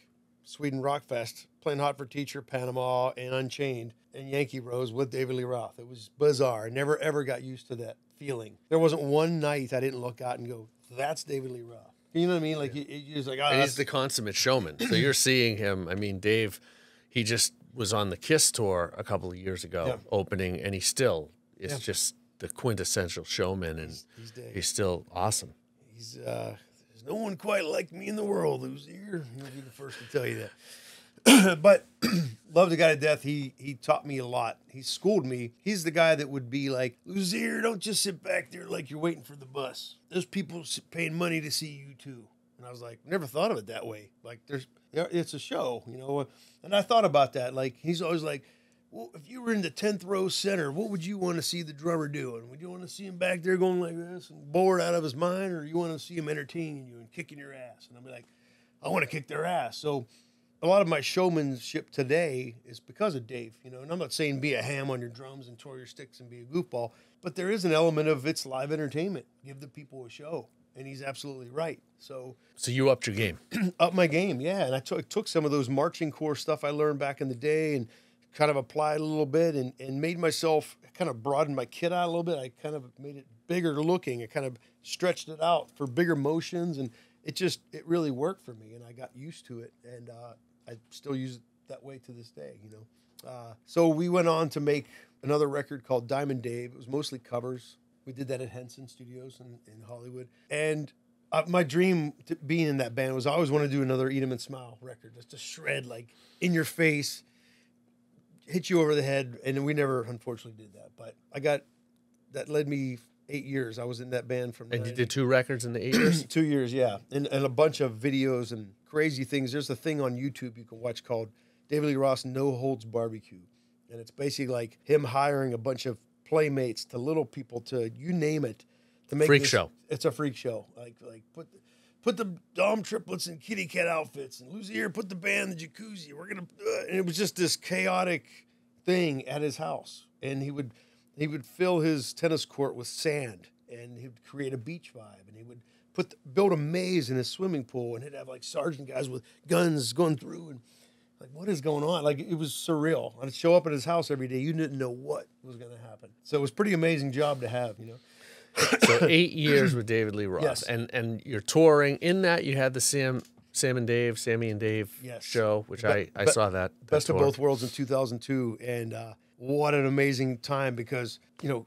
Sweden Rock Fest, playing Hot for Teacher, Panama, and Unchained, and Yankee Rose with David Lee Roth. It was bizarre. I never, ever got used to that feeling. There wasn't one night I didn't look out and go, that's David Lee Roth. You know what I mean? Like, you're just like, he's the consummate showman. So you're seeing him. I mean, Dave, he just was on the Kiss tour a couple of years ago, opening, and he still is just the quintessential showman, and he's still awesome. There's no one quite like me in the world, Luzier. He'll be the first to tell you that. But love the guy to death. He taught me a lot. He schooled me. He's the guy that would be like, Luzier, don't just sit back there like you're waiting for the bus. There's people paying money to see you too. And I was like, never thought of it that way. Like, it's a show, you know. And I thought about that. Like, he's always like, well, if you were in the 10th row center, what would you want to see the drummer doing? Would you want to see him back there going like this and bored out of his mind, or you want to see him entertaining you and kicking your ass? And I'm like, I want to kick their ass. So a lot of my showmanship today is because of Dave, you know. And I'm not saying be a ham on your drums and twirl your sticks and be a goofball, but there is an element of it's live entertainment. Give the people a show. And he's absolutely right. So you upped your game. Up my game, yeah. And I took some of those marching corps stuff I learned back in the day and kind of applied a little bit and made myself kind of broaden my kit out a little bit. I kind of made it bigger looking. I kind of stretched it out for bigger motions, and it really worked for me, and I got used to it, and I still use it that way to this day, you know. So we went on to make another record called Diamond Dave. It was mostly covers. We did that at Henson Studios in Hollywood. And my dream to being in that band was I always want to do another Eat 'Em and Smile record, just to shred, like, in your face, hit you over the head. And we never, unfortunately, did that. But that led me 8 years. I was in that band from... And you did 2 records in the 8 years? 2 years, yeah. And a bunch of videos and crazy things. There's a thing on YouTube you can watch called David Lee Roth's No Holds Barbecue. And it's basically like him hiring a bunch of playmates to little people to you name it to make freak show. It's a freak show. Like put the Dom triplets in kitty cat outfits and Luzier put the band in the jacuzzi. We're gonna and it was just this chaotic thing at his house. And he would fill his tennis court with sand and he would create a beach vibe and he would build a maze in his swimming pool and he'd have like sergeant guys with guns going through and like, what is going on? Like, it was surreal. I'd show up at his house every day. You didn't know what was going to happen. So it was a pretty amazing job to have, you know. So 8 years with David Lee Roth. Yes. And you're touring. In that, you had the Sammy and Dave Yes. show, which I saw that. Best of tour. Both Worlds in 2002. And what an amazing time because,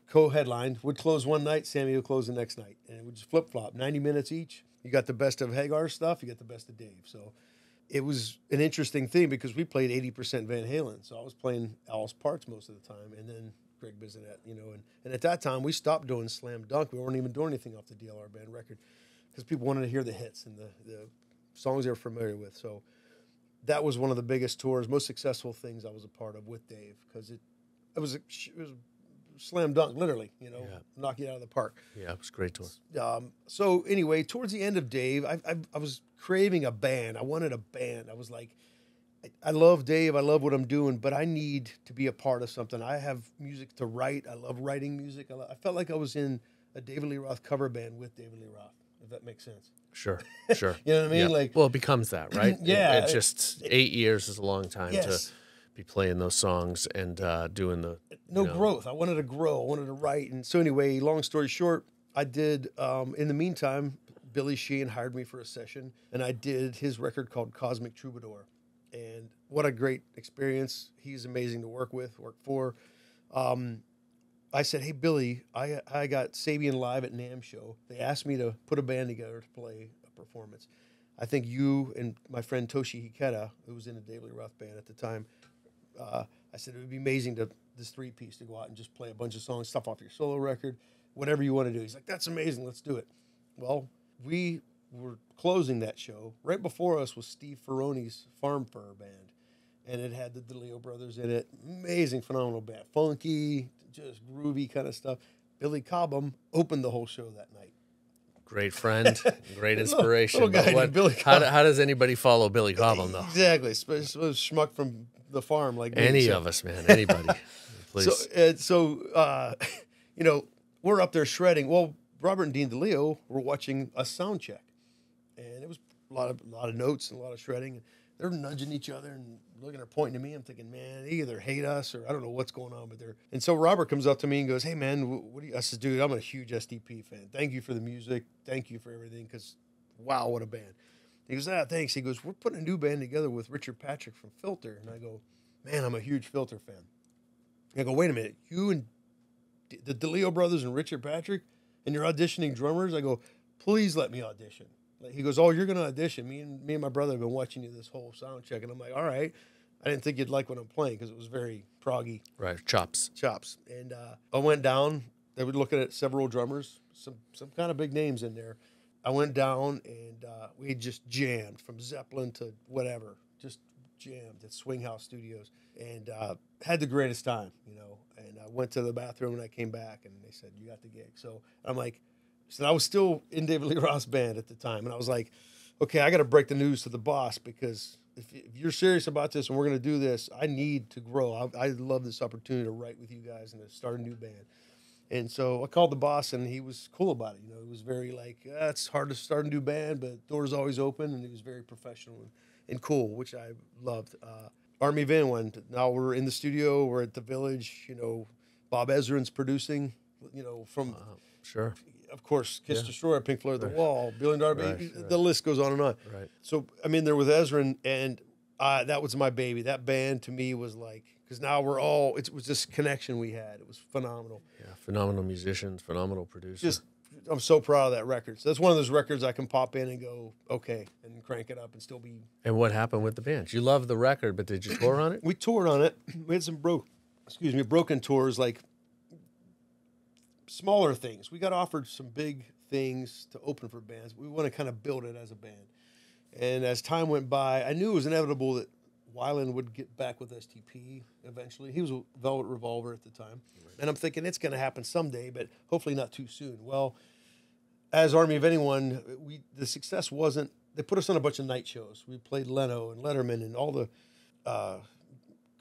co-headline would close one night, Sammy would close the next night. And it would just flip-flop, 90 minutes each. You got the best of Hagar stuff, you got the best of Dave. So it was an interesting thing because we played 80% Van Halen. So I was playing Al's parts most of the time. And then Greg Bisonet, and at that time we stopped doing Slam Dunk. We weren't even doing anything off the DLR band record because people wanted to hear the hits and the songs they were familiar with. So that was one of the biggest tours, most successful things I was a part of with Dave because it was slam dunk, literally, knock you out of the park. Yeah, it was a great tour. So anyway, towards the end of Dave, I was craving a band. I wanted a band. I was like, I love Dave. I love what I'm doing, but I need to be a part of something. I have music to write. I love writing music. I felt like I was in a David Lee Roth cover band with David Lee Roth, if that makes sense. Sure. You know what I mean? Yeah. Well, it becomes that, right? Yeah. It's just 8 years is a long time to be playing those songs and doing the growth. I wanted to grow. I wanted to write. And so anyway, long story short, I did. In the meantime, Billy Sheehan hired me for a session, and I did his record called Cosmic Troubadour. And what a great experience. He's amazing to work for. I said, hey, Billy, I got Sabian live at NAMM show. They asked me to put a band together to play a performance. I think you and my friend Toshi Hiketa, who was in the David Lee Roth band at the time, I said it would be amazing this three-piece to go out and just play a bunch of songs, stuff off your solo record, whatever you want to do. He's like, that's amazing. Let's do it. Well, we were closing that show. Right before us was Steve Ferrone's Farm Fur band, and it had the DeLeo brothers in it. Amazing, phenomenal band. Funky, just groovy kind of stuff. Billy Cobham opened the whole show that night. Great friend, great inspiration. Little guy named Billy how Cobham. does anybody follow Billy Cobham, though? Exactly. It's a schmuck from the farm like me. Any of us, man. Anybody. Please. So, we're up there shredding. Well, Robert and Dean DeLeo were watching a sound check. And it was a lot of notes and a lot of shredding. They're nudging each other and looking or pointing to me. I'm thinking, man, they either hate us or I don't know what's going on. And so Robert comes up to me and goes, hey, man, what do you? I said, dude, I'm a huge SDP fan. Thank you for the music. Thank you for everything because, wow, what a band. He goes, thanks. He goes, we're putting a new band together with Richard Patrick from Filter. And I go, man, I'm a huge Filter fan. I go, wait a minute. You and the DeLeo brothers and Richard Patrick and you're auditioning drummers? I go, please let me audition. He goes, oh, you're going to audition. Me and my brother have been watching you this whole sound check. And I'm like, all right. I didn't think you'd like what I'm playing because it was very proggy. Right, chops. And I went down. They were looking at several drummers, some kind of big names in there. I went down, and we just jammed from Zeppelin to whatever. Just jammed at Swing House Studios. And had the greatest time, And I went to the bathroom, and I came back, and they said, you got the gig. So I'm like... So I was still in David Lee Roth's band at the time, and I was like, okay, I got to break the news to the boss because if you're serious about this and we're going to do this, I need to grow. I love this opportunity to write with you guys and to start a new band. And so I called the boss, and he was cool about it. He was very like, it's hard to start a new band, but doors always open, and he was very professional and cool, which I loved. Army of Anyone, now we're in the studio, we're at the Village, Bob Ezrin's producing, from... Sure. Of course, Kiss Destroyer, Pink Floyd, The Wall, Billion Dollar Baby, Right. The list goes on and on. Right. So I'm in there with Ezra, and that was my baby. That band to me was like, because now it was this connection we had. It was phenomenal. Yeah, phenomenal musicians, phenomenal producers. I'm so proud of that record. So that's one of those records I can pop in and go, okay, and crank it up and still be. And what happened with the band? You love the record, but did you tour on it? We toured on it. We had some broken tours, like smaller things. We got offered some big things to open for bands. We want to kind of build it as a band. And as time went by, I knew it was inevitable that Weiland would get back with STP eventually. He was a Velvet Revolver at the time. Right. And I'm thinking it's going to happen someday, but hopefully not too soon. Well, as Army of Anyone, the success wasn't, they put us on a bunch of night shows. We played Leno and Letterman and all the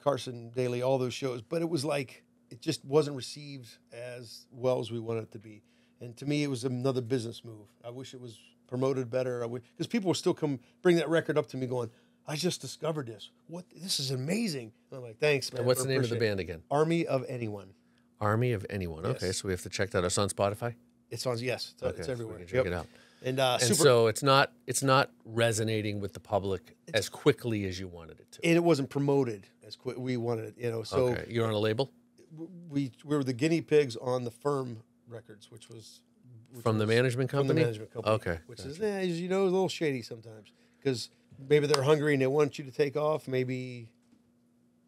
Carson Daly, all those shows. But it was like, it just wasn't received as well as we wanted it to be. And to me, it was another business move. I wish it was promoted better. Because people will still bring that record up to me going, I just discovered this. This is amazing. And I'm like, thanks, man. And what's the name of the band again? Army of Anyone. Army of Anyone. Yes. Okay, so we have to check that out. It's on Spotify? It's on. Yes, it's so everywhere. we can check it out. And, And so it's not resonating with the public as quickly as you wanted it to. and it wasn't promoted as quick we wanted it. So Okay, you're on a label we were the guinea pigs on the Firm Records, which from the management from company. the management company. Okay, which is, as you know, a little shady sometimes because maybe they're hungry and they want you to take off. Maybe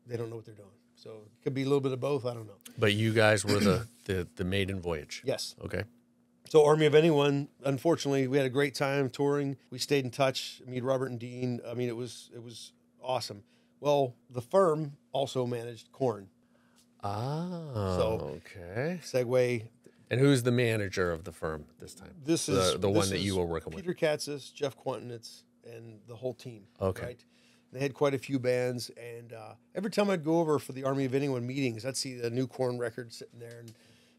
they don't know what they're doing. So it could be a little bit of both. I don't know. But you guys were the maiden voyage. Yes. Okay. So Army of Anyone, unfortunately, we had a great time touring. We stayed in touch. Me, Robert, and Dean. I mean, it was awesome. Well, the Firm also managed Korn. Ah. So, okay. Segue. And who's the manager of the Firm this time? This is the one this that you is were working with. Peter Katzis, Jeff Quantinitz, and the whole team. Okay. Right? They had quite a few bands, and every time I'd go over for the Army of Anyone meetings, I'd see the new Korn record sitting there,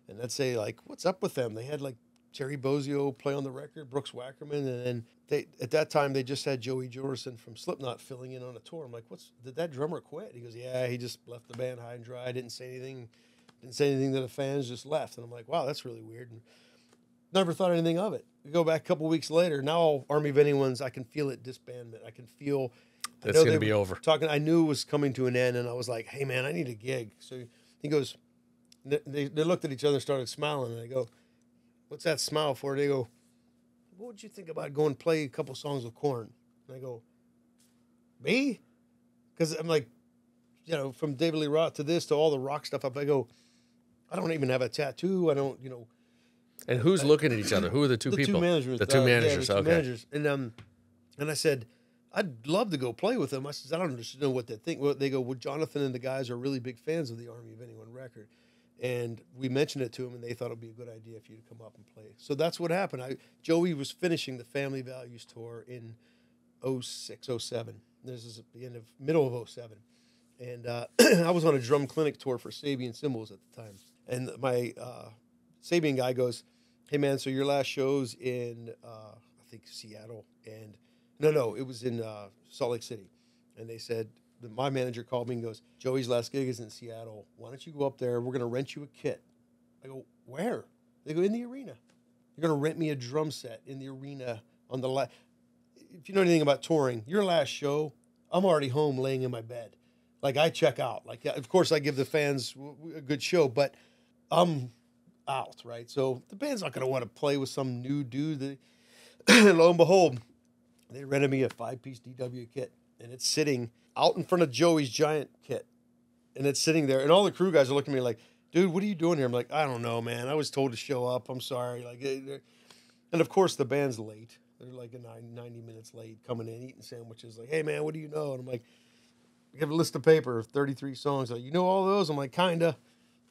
and I'd say, like, what's up with them? They had, like, Terry Bozzio play on the record, Brooks Wackerman, and then at that time they just had Joey Jordison from Slipknot filling in on a tour. I'm like, did that drummer quit? He goes, yeah, he just left the band high and dry. Didn't say anything to the fans, just left. And I'm like, wow, that's really weird. And never thought anything of it. We go back a couple weeks later. Now Army of Anyone's, I can feel it disbandment. I can feel That's going to be over. I knew it was coming to an end, and I was like, hey man, I need a gig. So he goes, they looked at each other, started smiling, and I go, what's that smile for? They go, what would you think about going and play a couple songs with Korn? And I go, me? Because I'm like, from David Lee Roth to this to all the rock stuff up. I go, I don't even have a tattoo. I don't, And who's looking at each other? Who are the two the people? two managers. The two managers. The two Okay. managers. And I said, I'd love to go play with them. I said, I don't understand what they think. Well, they go, well, Jonathan and the guys are really big fans of the Army of Anyone record. And we mentioned it to them, and they thought it would be a good idea if you'd come up and play. So that's what happened. Joey was finishing the Family Values tour in 06, 07. This is at the middle of 07. And I was on a drum clinic tour for Sabian Cymbals at the time. And my Sabian guy goes, hey, man, so your last show's in, I think, Seattle. And no, it was in Salt Lake City. And they said, my manager called me and goes, Joey's last gig is in Seattle. Why don't you go up there? We're going to rent you a kit. I go, where? They go, in the arena. You're going to rent me a drum set in the arena on the last. If you know anything about touring, your last show, I'm already home laying in my bed. Like, I check out. Like, of course, I give the fans a good show, but I'm out, right? So the band's not going to want to play with some new dude. Lo and behold, they rented me a 5-piece DW kit, and it's sitting out in front of Joey's giant kit. And it's sitting there, and all the crew guys are looking at me like, dude, what are you doing here? I'm like, I don't know, man. I was told to show up. I'm sorry. Like, and of course, the band's late. They're like 90 minutes late, coming in, eating sandwiches. Like, hey, man, what do you know? And I'm like, I have a list of paper, 33 songs. Like, you know all those? I'm like, kinda.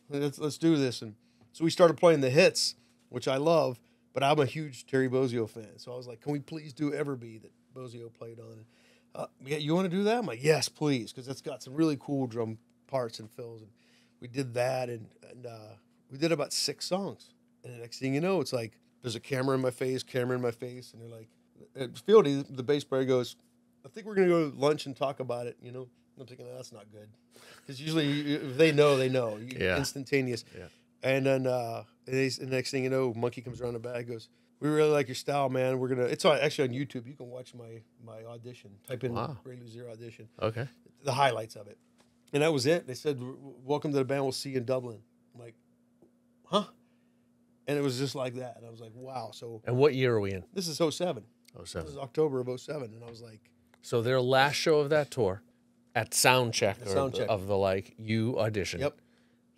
Let's do this. And so we started playing the hits, which I love, but I'm a huge Terry Bozzio fan. So I was like, can we please do Everbee that Bozzio played on? Yeah, you want to do that? I'm like, yes, please, because it's got some really cool drum parts and fills. And we did that, and we did about 6 songs. And the next thing you know, it's like, there's a camera in my face, and they're like, Fieldy, the bass player, goes, I think we're going to go to lunch and talk about it, I'm thinking, that's not good. Because usually, if they know, they know. Yeah. Instantaneous. Yeah. And then the next thing you know, Monkey comes around the back, goes, we really like your style, man. We're gonna. It's actually on YouTube. You can watch my audition. Type in Ray Luzier audition. Okay. The highlights of it, and that was it. They said, "Welcome to the band. We'll see you in Dublin." I'm like, huh? And it was just like that. And I was like, wow. So. And what year are we in? This is 07. 07. This is October of 07, and I was like. So their last show of that tour, at Soundcheck of the like, you auditioned. Yep.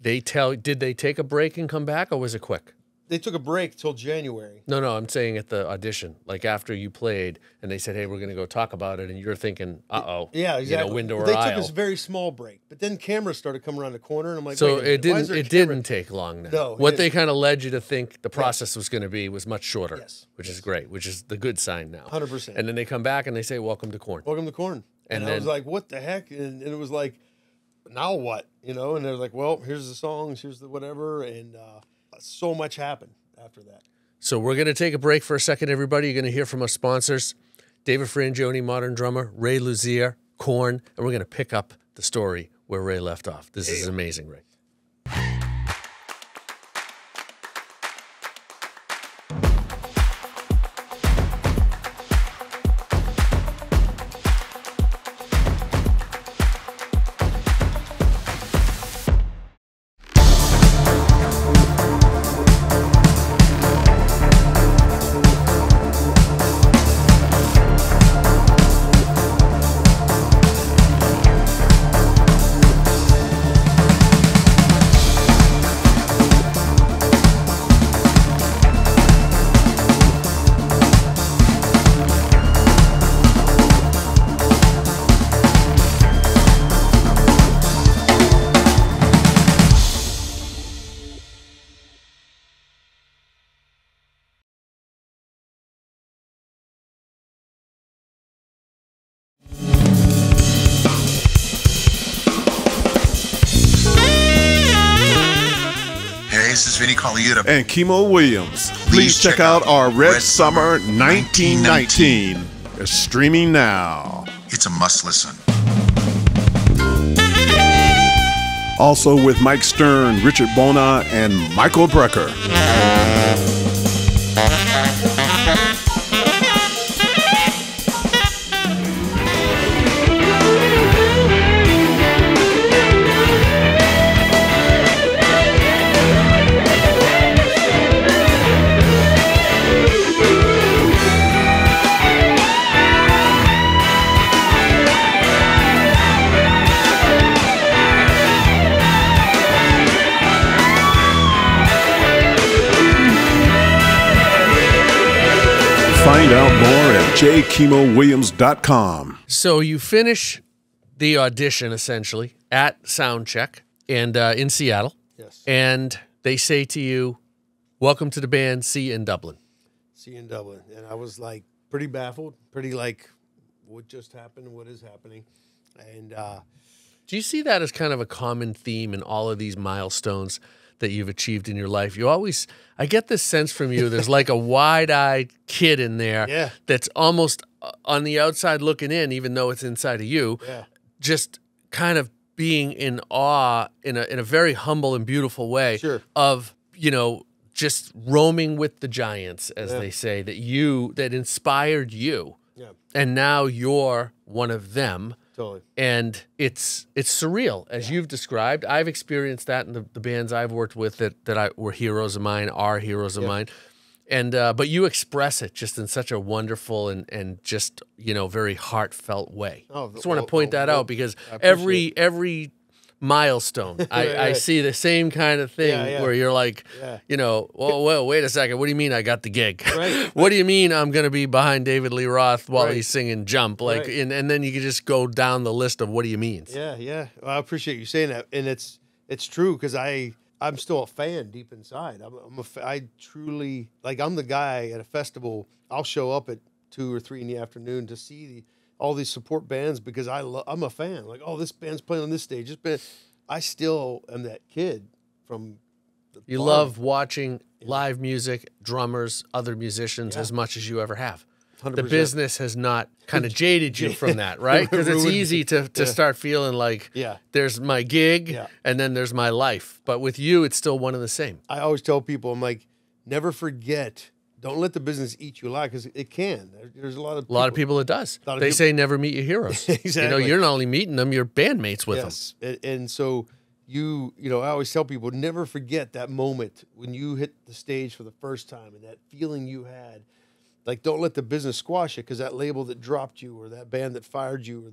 Did they take a break and come back, or was it quick? They took a break till January. No, I'm saying at the audition, like after you played, and they said, "Hey, we're going to go talk about it," and you're thinking, "Uh-oh, yeah, exactly." Window or they aisle. took this very small break, but then cameras started coming around the corner, and I'm like, So wait a minute, why is there a it camera? didn't take long. Then. No, what they kind of led you to think the process was going to be was much shorter. Yes. Which is great, which is the good sign now. 100%. And then they come back and they say, "Welcome to Korn." Welcome to Korn. And I was like, what the heck? And it was like, now what? And they're like, well, here's the songs, here's the whatever, and so much happened after that. So we're going to take a break for a second, everybody. You're going to hear from our sponsors, David Frangioni, modern drummer, Ray Luzier, Korn, and we're going to pick up the story where Ray left off. This is amazing, Ray. Vinny Colaiuta, and Kimo Williams. Please check out our Red Summer 1919. It's streaming now. It's a must listen. Also with Mike Stern, Richard Bona, and Michael Brecker. Find out more at jkimowilliams.com. So you finish the audition essentially at Soundcheck and in Seattle. Yes. And they say to you, "Welcome to the band. See you in Dublin." See you in Dublin. And I was like pretty baffled, pretty like, what just happened? What is happening? And Do you see that as kind of a common theme in all of these milestones that you've achieved in your life? You always, I get this sense from you, there's like a wide-eyed kid in there that's almost on the outside looking in, even though it's inside of you, just kind of being in awe in a very humble and beautiful way of, you know, just roaming with the giants, as they say, that inspired you. Yeah. And now you're one of them. Totally. And it's surreal, as you've described. I've experienced that in the bands I've worked with that were heroes of mine, are heroes of mine. And but you express it just in such a wonderful and just, you know, very heartfelt way. I just want to point that out because every milestone, I see the same kind of thing where you're like, you know, well, wait a second. What do you mean I got the gig? Right. What do you mean I'm going to be behind David Lee Roth while he's singing Jump? Like, and then you can just go down the list of what do you mean? Yeah. Well, I appreciate you saying that. And it's true because I'm still a fan deep inside. I truly, like, I'm the guy at a festival. I'll show up at 2 or 3 in the afternoon to see all these support bands because I'm a fan. Like, oh, this band's playing on this stage. I still am that kid from the You farm. love watching live music, drummers, other musicians as much as you ever have. 100%. The business has not kind of jaded you from that, right? Because it's easy to start feeling like there's my gig and then there's my life. But with you, it's still one and the same. I always tell people, I'm like, never forget. Don't let the business eat you alive because it can. There's a lot of people it does. They say never meet your heroes. Exactly. You know, you're not only meeting them, you're bandmates with them. And so you know, I always tell people, never forget that moment when you hit the stage for the first time and that feeling you had. Like, don't let the business squash it because that label that dropped you or that band that fired you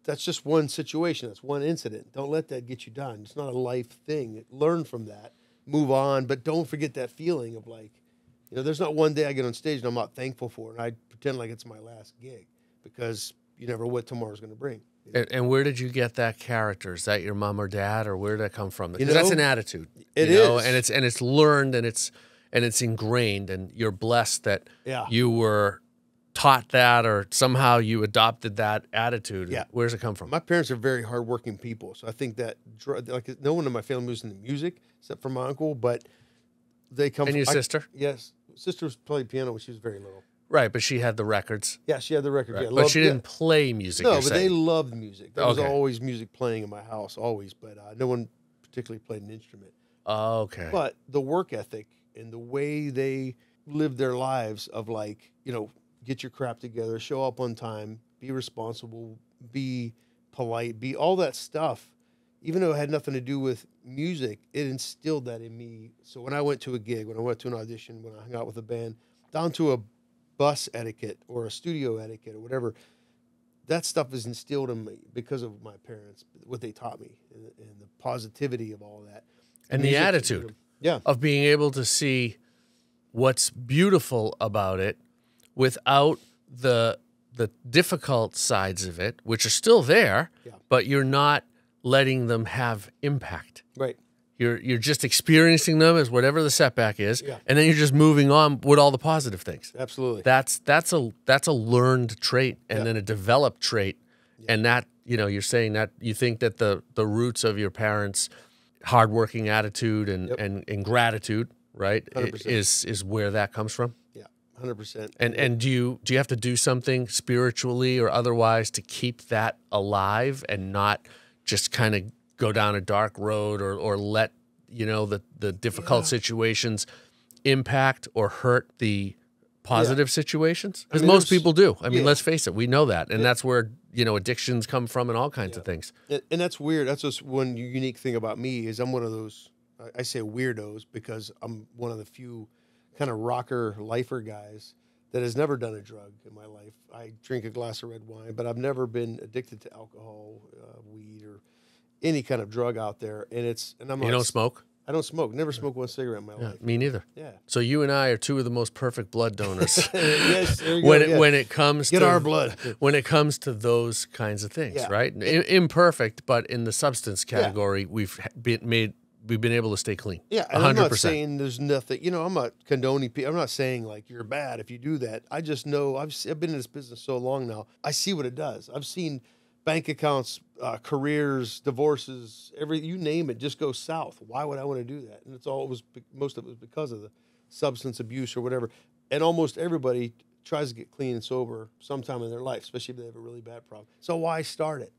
that's just one situation. That's one incident. Don't let that get you down. It's not a life thing. Learn from that. Move on. But don't forget that feeling of like, you know, there's not one day I get on stage and I'm not thankful for it. And I pretend like it's my last gig because you never know what tomorrow's going to bring. You know? And where did you get that character? Is that your mom or dad, or where did that come from? Because that's an attitude. It is, and it's learned, and it's ingrained, and you're blessed that you were taught that, or somehow you adopted that attitude. Yeah. Where does it come from? My parents are very hardworking people, so I think that like no one in my family was into music except for my uncle, but they come. And your sister? Yes, sister played piano when she was very little. Right, but she had the records. Yeah, she had the records. Right. Yeah, but she didn't play music. No, but they loved music. There was Okay. always music playing in my house, always. But no one particularly played an instrument. Oh, okay. But the work ethic and the way they lived their lives of like, you know, get your crap together, show up on time, be responsible, be polite, be all that stuff. Even though it had nothing to do with music, it instilled that in me. So when I went to a gig, when I went to an audition, when I hung out with a band, down to a bus etiquette or a studio etiquette or whatever, that stuff is instilled in me because of my parents, what they taught me, and the positivity of all that. And the attitude of being able to see what's beautiful about it without the difficult sides of it, which are still there, but you're not letting them have impact. Right. You're just experiencing them as whatever the setback is, and then you're just moving on with all the positive things. Absolutely. That's a learned trait, and then a developed trait, and that, you know, you're saying that you think that the roots of your parents hardworking attitude and, Yep. and gratitude, right? 100%. Is where that comes from. Yeah, 100%. And do you have to do something spiritually or otherwise to keep that alive and not just kind of go down a dark road or let, you know, the difficult situations impact or hurt the positive situations? Because most people do. I mean, let's face it, we know that. And that's where, you know, addictions come from and all kinds of things. And that's weird. That's just one unique thing about me is I'm one of those, I say weirdos because I'm one of the few kind of rocker lifer guys that has never done a drug in my life. I drink a glass of red wine, but I've never been addicted to alcohol, weed, or any kind of drug out there. And I'm You don't smoke? I don't smoke. Never smoked one cigarette in my life. Me neither. Yeah. So you and I are two of the most perfect blood donors. Yes. There you when go. when it comes Get to our blood. when it comes to those kinds of things, Yeah. right? Imperfect, but in the substance category, we've been able to stay clean. Yeah, and 100%. I'm not saying there's nothing. You know, I'm not condoning people. I'm not saying like you're bad if you do that. I just know I've been in this business so long now. I see what it does. I've seen bank accounts, careers, divorces, you name it, just go south. Why would I want to do that? And most of it was because of the substance abuse or whatever. And almost everybody tries to get clean and sober sometime in their life, especially if they have a really bad problem. So why start it?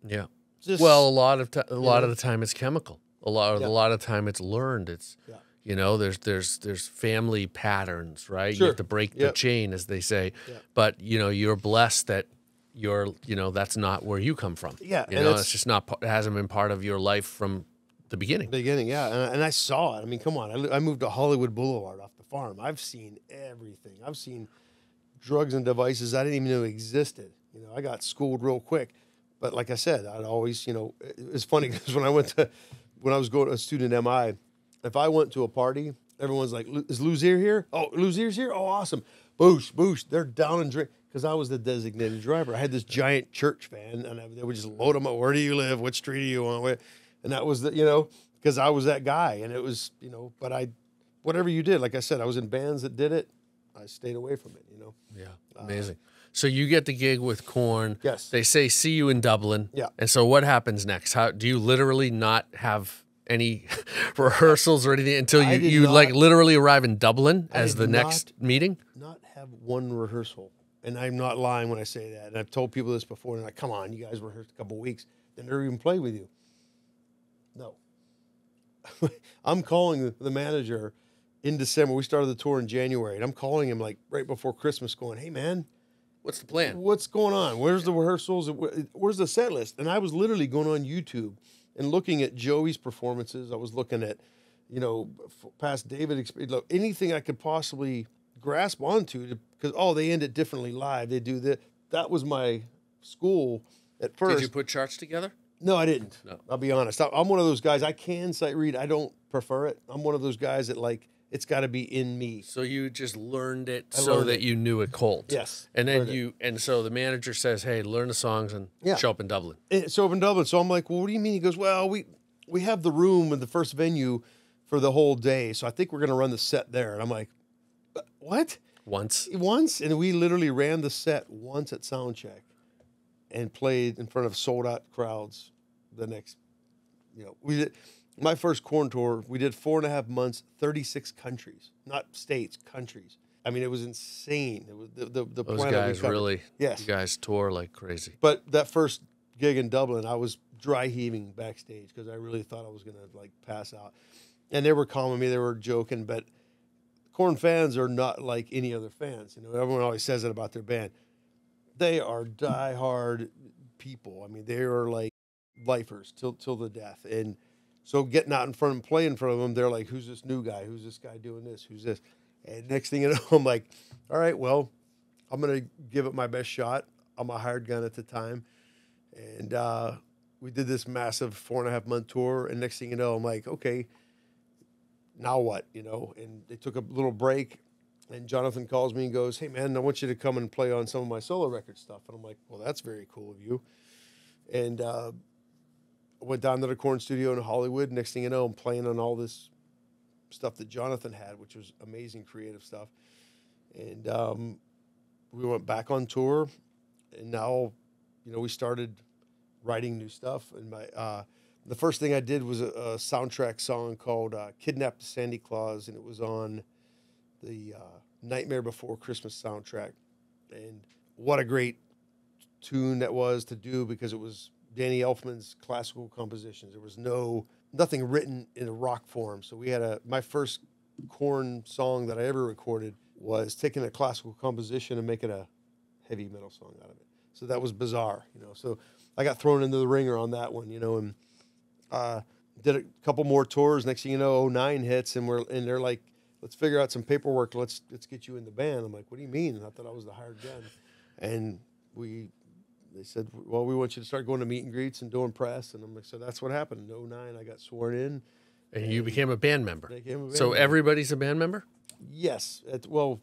Yeah. Just, Well, a lot of the time it's chemical. A lot of time it's learned. It's you know, there's family patterns, right? Sure. You have to break the chain, as they say. Yeah. But you know, you're blessed that that's not where you come from. Yeah, you know, it's just not. It hasn't been part of your life from the beginning. Yeah, and I saw it. I mean, come on, I moved to Hollywood Boulevard off the farm. I've seen everything. I've seen drugs and devices I didn't even know existed. You know, I got schooled real quick. But like I said, I'd always, you know, it's funny because when I was going to a student MI, if I went to a party, everyone's like, "Is Luzier here? Oh, Luzier's here. Oh, awesome! Boosh, boosh." They're down and drink. Because I was the designated driver. I had this giant church van, and they would just load them up. Where do you live? What street are you on? And that was because I was that guy. And it was, you know, but whatever you did, like I said, I was in bands that did it. I stayed away from it, you know. Yeah, amazing. So you get the gig with Korn. Yes. They say, see you in Dublin. Yeah. And so what happens next? How do you literally not have any rehearsals or anything until you like literally arrive in Dublin as the next meeting? Not have one rehearsal. And I'm not lying when I say that. And I've told people this before. And they're like, come on, you guys rehearsed a couple of weeks. They never even play with you. No. I'm calling the manager in December. We started the tour in January. And I'm calling him like right before Christmas going, hey, man. What's the plan? What's going on? Where's the rehearsals? Where's the set list? And I was literally going on YouTube and looking at Joey's performances. I was looking at, you know, past David, anything I could possibly grasp onto because they end it differently live. They do that. That was my school at first. Did you put charts together? No, I didn't. No. I'll be honest. I'm one of those guys. I can sight read. I don't prefer it. I'm one of those guys that like it's got to be in me. So you just learned it learned you knew it cold. Yes. And then so the manager says, hey, learn the songs and show up in Dublin. So up in Dublin. So I'm like, well, what do you mean? He goes, well, we have the room in the first venue for the whole day. So I think we're going to run the set there. And I'm like, what? Once. And we literally ran the set once at soundcheck and played in front of sold out crowds the next, you know, we did my first Korn tour. We did 4.5 months, 36 countries, not states, countries. I mean, it was insane. It was the Those planet guys really, yes. You guys tour like crazy. But that first gig in Dublin, I was dry heaving backstage because I really thought I was going to like pass out. And they were calming me, they were joking, but Korn fans are not like any other fans. You know, everyone always says it about their band. They are diehard people. I mean, they are like lifers till the death. And so getting out in front and playing in front of them, they're like, who's this new guy? Who's this guy doing this? Who's this? And next thing you know, I'm like, all right, well, I'm going to give it my best shot. I'm a hired gun at the time. And we did this massive 4.5 month tour. And next thing you know, I'm like, okay, now what, you know? And they took a little break, and Jonathan calls me and goes, hey, man, I want you to come and play on some of my solo record stuff. And I'm like, well, that's very cool of you. And I went down to the Korn studio in Hollywood. Next thing you know, I'm playing on all this stuff that Jonathan had, which was amazing creative stuff. And we went back on tour, and now, you know, we started writing new stuff. And The first thing I did was a soundtrack song called "Kidnapped Sandy Claus," and it was on the Nightmare Before Christmas soundtrack. And what a great tune that was to do, because it was Danny Elfman's classical compositions. There was nothing written in a rock form. So we had my first Korn song that I ever recorded was taking a classical composition and making a heavy metal song out of it. So that was bizarre, So I got thrown into the ringer on that one, and did a couple more tours. Next thing you know, '09 hits, and they're like, let's figure out some paperwork. Let's get you in the band. I'm like, what do you mean? And I thought I was the hired gun. And they said, well, we want you to start going to meet and greets and doing press. And I'm like, so that's what happened. In '09, I got sworn in. And you became a band member. I became a band so member. everybody's a band member? Yes. The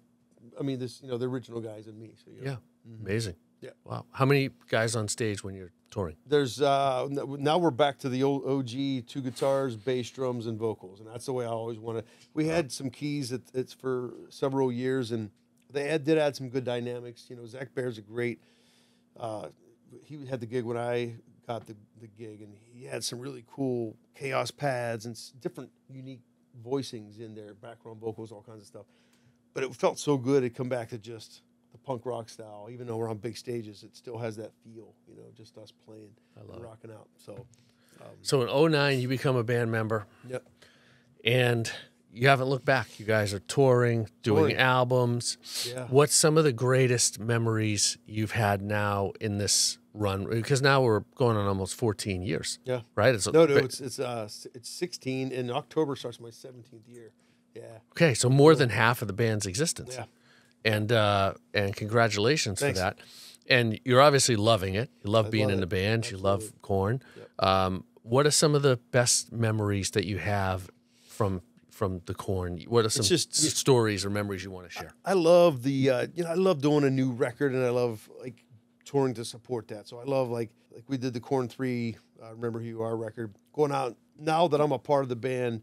original guys and me. So, Yeah. Amazing. Yeah. Wow. How many guys on stage when you're touring? There's now we're back to the old OG, 2 guitars, bass, drums, and vocals, and that's the way I always want to. We had some keys. It's for several years, and they did add some good dynamics. Zach Baer's a great. He had the gig when I got the gig, and he had some really cool chaos pads and different unique voicings in there, background vocals, all kinds of stuff. But it felt so good to come back to just the punk rock style. Even though we're on big stages, it still has that feel, just us playing and rocking out. So in '09, you become a band member. Yep. And you haven't looked back. You guys are touring, doing albums. Yeah. What's some of the greatest memories you've had now in this run? Because now we're going on almost 14 years. Yeah. Right? It's 16. In October starts my 17th year. Yeah. Okay, so more than half of the band's existence. Yeah. And congratulations Thanks. for that. And you're obviously loving it. You love being love in it. the band. Absolutely. You love Korn. Yep. What are some of the best memories that you have from the Korn? What are some stories or memories you want to share? I love I love doing a new record, and I love like touring to support that. So I love like we did the Korn 3, Remember Who You Are record, going out now that I'm a part of the band,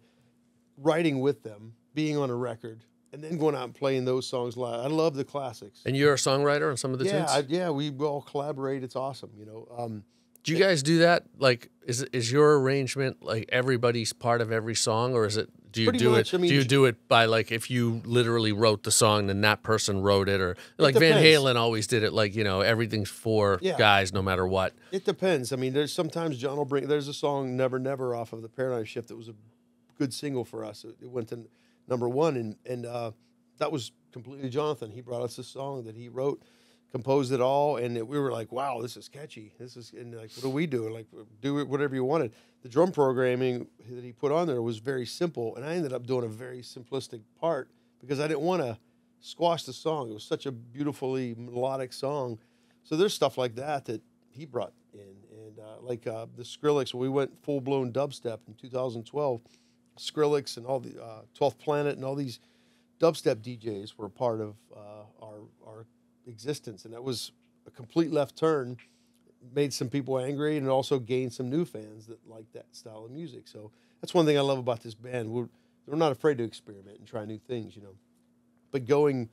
writing with them, being on a record, and then going out and playing those songs live. I love the classics. And you're a songwriter on some of the tunes? We all collaborate. It's awesome, Do you guys do that? Like, is your arrangement like everybody's part of every song, or is it? Do you Pretty do much, it? I mean, do you do it by like if you literally wrote the song, then that person wrote it, or like Van depends. Halen always did it? Like everything's for guys, no matter what. It depends. I mean, there's sometimes John will bring. There's a song "Never Never" off of the Paradigm Shift that was a good single for us. It went to #1, and that was completely Jonathan. He brought us this song that he wrote, composed it all, and we were like, "Wow, this is catchy. And like, what do we do? Like, do it whatever you wanted." The drum programming that he put on there was very simple, and I ended up doing a very simplistic part because I didn't want to squash the song. It was such a beautifully melodic song. So there's stuff like that he brought in, and the Skrillex. When we went full blown dubstep in 2012, Skrillex and all the 12th Planet and all these dubstep DJs were a part of our existence, and that was a complete left turn. Made some people angry, and also gained some new fans that like that style of music. So that's one thing I love about this band. We're not afraid to experiment and try new things, But going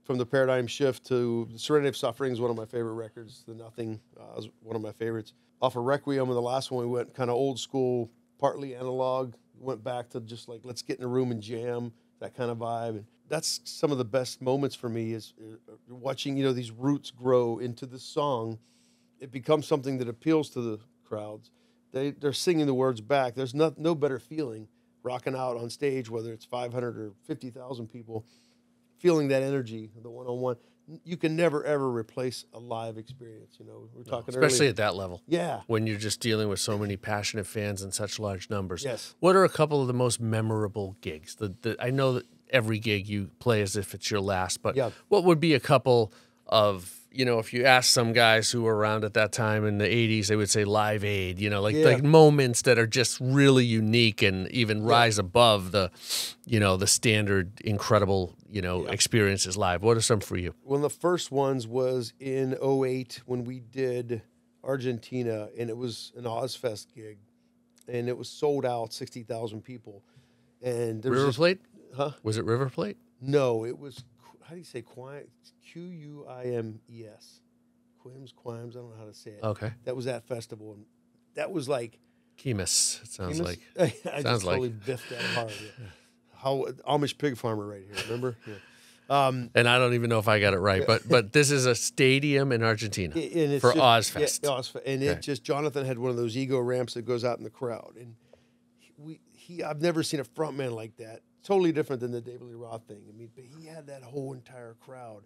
from the Paradigm Shift to the Serenity of Suffering is one of my favorite records. The Nothing is one of my favorites. Off of Requiem, and the last one we went kind of old school, partly analog. Went back to just like, let's get in a room and jam, that kind of vibe. And that's some of the best moments for me is watching, these roots grow into the song. It becomes something that appeals to the crowds. They're singing the words back. There's no better feeling rocking out on stage, whether it's 500 or 50,000 people, feeling that energy, the one-on-one. You can never, ever replace a live experience. We're talking especially earlier. at that level. Yeah. When you're just dealing with so many passionate fans in such large numbers. Yes. What are a couple of the most memorable gigs? I know that every gig you play as if it's your last, but what would be a couple of, if you ask some guys who were around at that time in the 80s, they would say Live Aid, like moments that are just really unique and even rise above the, the standard incredible, experiences live. What are some for you? One of the first ones was in '08 when we did Argentina, and it was an Ozfest gig, and it was sold out, 60,000 people. And there was River Plate? Huh? Was it River Plate? No, it was, how do you say Quimes? Quimes, I don't know how to say it. Okay. That was that festival. And that was like Chemis, it sounds Amos? like. I Sounds just like. totally biffed that hard. Yeah. How Amish pig farmer right here, remember? Yeah. And I don't even know if I got it right, but this is a stadium in Argentina And it's for just, Ozfest. Yeah, Ozfest. And Okay. it just, Jonathan had one of those ego ramps that goes out in the crowd. And I've never seen a front man like that. Totally different than the David Lee Roth thing. I mean, but he had that whole entire crowd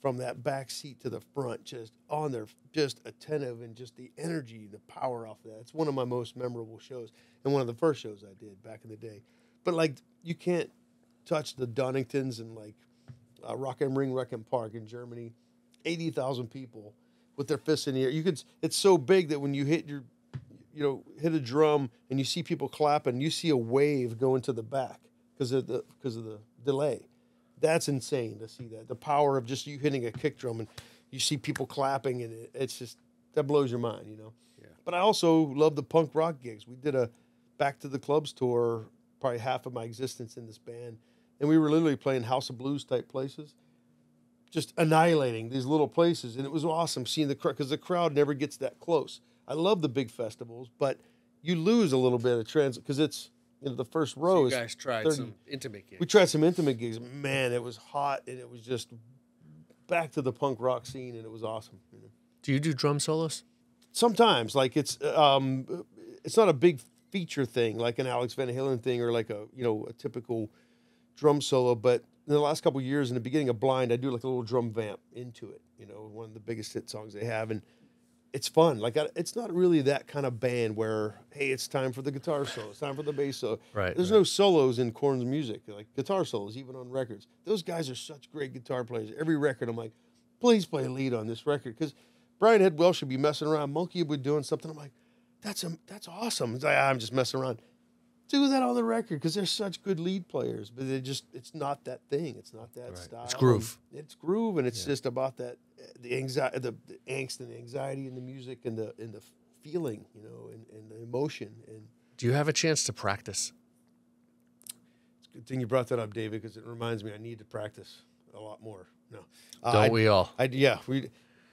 from that back seat to the front, just on there, just attentive, and just the energy, the power off of that. It's one of my most memorable shows, and one of the first shows I did back in the day. But like, you can't touch the Doningtons and like Rock am Ring Recken Park in Germany, 80,000 people with their fists in the air. You could. It's so big that when you hit hit a drum and you see people clapping, you see a wave go into the back because of the delay. That's insane to see that. The power of just you hitting a kick drum and you see people clapping, and it's just, that blows your mind, you know. Yeah. But I also love the punk rock gigs. We did a Back to the Clubs tour, probably half of my existence in this band, and we were literally playing House of Blues type places, just annihilating these little places, and it was awesome seeing the crowd, because the crowd never gets that close. I love the big festivals, but you lose a little bit of transit because it's, the first row So you is guys tried 30. some intimate gigs. We tried some intimate gigs. Man, it was hot, and it was just back to the punk rock scene, and it was awesome. Do you do drum solos? Sometimes, like it's not a big feature thing like an Alex Van Halen thing or like a typical drum solo. But in the last couple of years, in the beginning of Blind, I do like a little drum vamp into it. One of the biggest hit songs they have, and it's fun. Like it's not really that kind of band where, hey, it's time for the guitar solo, it's time for the bass solo. Right. There's no solos in Korn's music, like guitar solos, even on records. Those guys are such great guitar players. Every record, I'm like, please play a lead on this record, because Brian Headwell should be messing around. Monkey would be doing something. I'm like, that's awesome. It's like, I'm just messing around. Do that on the record, because they're such good lead players, but it's not that thing. It's not that style. It's groove. It's groove, and it's just about that, the anxiety, the angst and the anxiety in the music, and the feeling, and the emotion. And Do you have a chance to practice? it's a good thing you brought that up, David, because it reminds me I need to practice a lot more. No, Don't we all?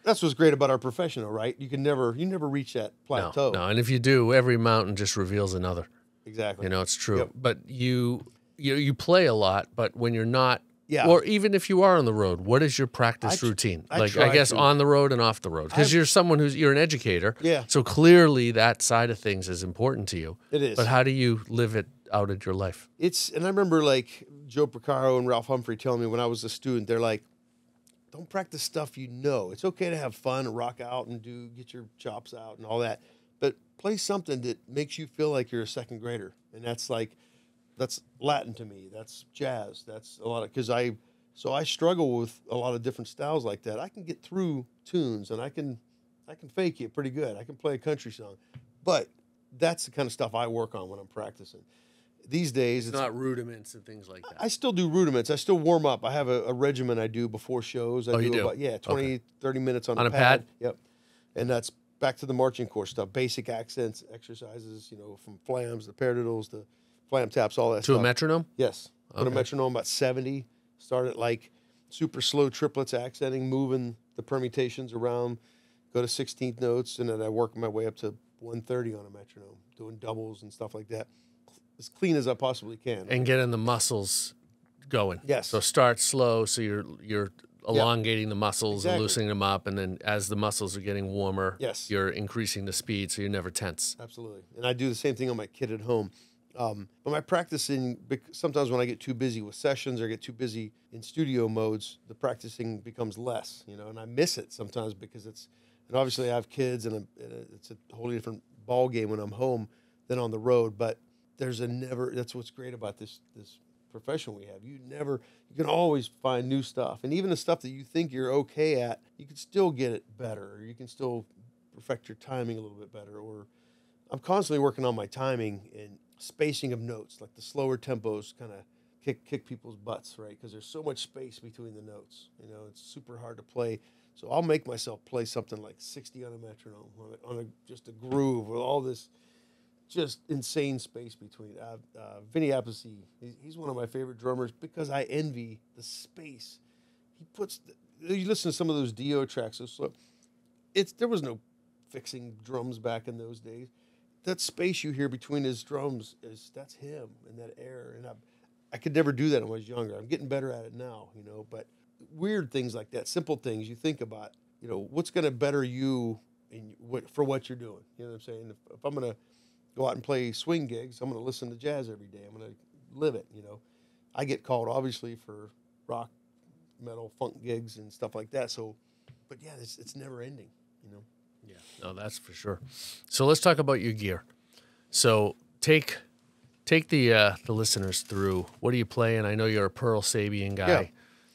That's what's great about our profession, though, right? You never reach that plateau. No, and if you do, every mountain just reveals another. Exactly. It's true. Yep. But you play a lot, but when you're not, Yeah. or even if you are on the road, what is your practice routine? I I try guess to. on the road and off the road, because you're someone you're an educator. Yeah. So clearly that side of things is important to you. It is. But how do you live it out in your life? And I remember like Joe Procaro and Ralph Humphrey telling me when I was a student, they're like, don't practice stuff you know. It's okay to have fun, rock out, and get your chops out and all that, but play something that makes you feel like you're a second grader. And that's Latin to me. That's jazz. That's a lot of, so I struggle with a lot of different styles like that. I can get through tunes, and I can fake it pretty good. I can play a country song, but that's the kind of stuff I work on when I'm practicing. These days, It's not rudiments and things like that. I still do rudiments. I still warm up. I have a regimen I do before shows. I you do? About 20, 30 minutes on a pad? Yep. And that's back to the marching course stuff, basic accents, exercises, from flams, the paradiddles, the flam taps, all that To stuff. a metronome? Yes. Put a metronome about 70. Start at like super slow triplets, accenting, moving the permutations around, go to 16th notes, and then I work my way up to 130 on a metronome, doing doubles and stuff like that, as clean as I possibly can. And getting the muscles going. Yes. So start slow, so you're elongating the muscles Exactly. and loosening them up, and then as the muscles are getting warmer, Yes. you're increasing the speed, so you're never tense. Absolutely. And I do the same thing on my kit at home. But my practicing, sometimes when I get too busy with sessions or get too busy in studio modes, the practicing becomes less, and I miss it sometimes because and obviously I have kids, and it's a wholly different ball game when I'm home than on the road. But that's what's great about this profession we have. You can always find new stuff. And even the stuff that you think you're okay at, you can still get it better, or you can still perfect your timing a little bit better. Or I'm constantly working on my timing and spacing of notes, like the slower tempos kind of kick people's butts, right? Because there's so much space between the notes. It's super hard to play. So I'll make myself play something like 60 on a metronome, just a groove with all this just insane space between. Vinny Appice, he's one of my favorite drummers because I envy the space. You listen to some of those Dio tracks, so slow. There was no fixing drums back in those days. that space you hear between his drums that's him and that air. And I could never do that when I was younger. I'm getting better at it now, you know. But weird things like that, simple things you think about, you know, what's going to better you for what you're doing. You know what I'm saying? If I'm going to go out and play swing gigs, I'm going to listen to jazz every day. I'm going to live it, you know. I get called, obviously, for rock, metal, funk gigs and stuff like that. So, but yeah, it's never ending, you know. Yeah, no, that's for sure. So let's talk about your gear. So take the listeners through. What are you playing? I know you're a Pearl Sabian guy. Yeah.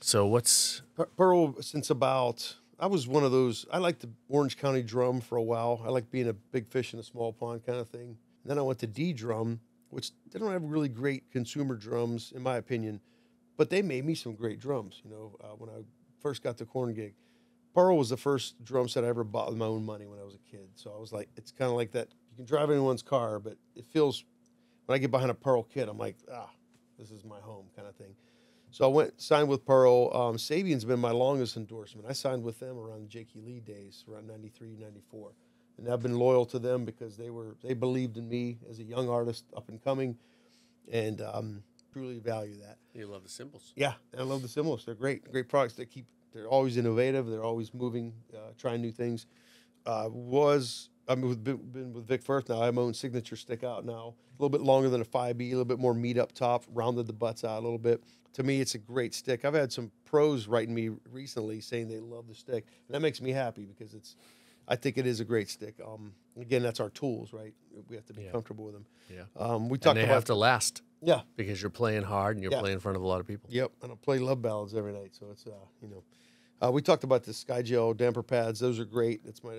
So what's Pearl since about, I was one of those, I liked the Orange County drum for a while. I like being a big fish in a small pond kind of thing. And then I went to D drum, which they don't have really great consumer drums, in my opinion, but they made me some great drums, you know, when I first got the Korn gig. Pearl was the first drum set I ever bought with my own money when I was a kid. So I was like, it's kind of like that. You can drive anyone's car, but it feels, when I get behind a Pearl kit, I'm like, this is my home kind of thing. So I went, signed with Pearl. Sabian's been my longest endorsement. I signed with them around the Jakey Lee days, around 93, 94. And I've been loyal to them because they believed in me as a young artist up and coming, and truly value that. you love the cymbals? Yeah, I love the cymbals. They're great products. They're always innovative. They're always moving, trying new things. I've been with Vic Firth now. I have my own signature stick out now. A little bit longer than a 5B, a little bit more meat up top, rounded the butts out a little bit. To me, it's a great stick. I've had some pros writing me recently saying they love the stick, and that makes me happy because I think it is a great stick. Again, that's our tools, right? We have to be comfortable with them. Yeah. We talked and they have to last. Yeah. Because you're playing hard and you're playing in front of a lot of people. Yep, and I play love ballads every night, so it's you know. We talked about the Sky Gel damper pads; those are great. It's my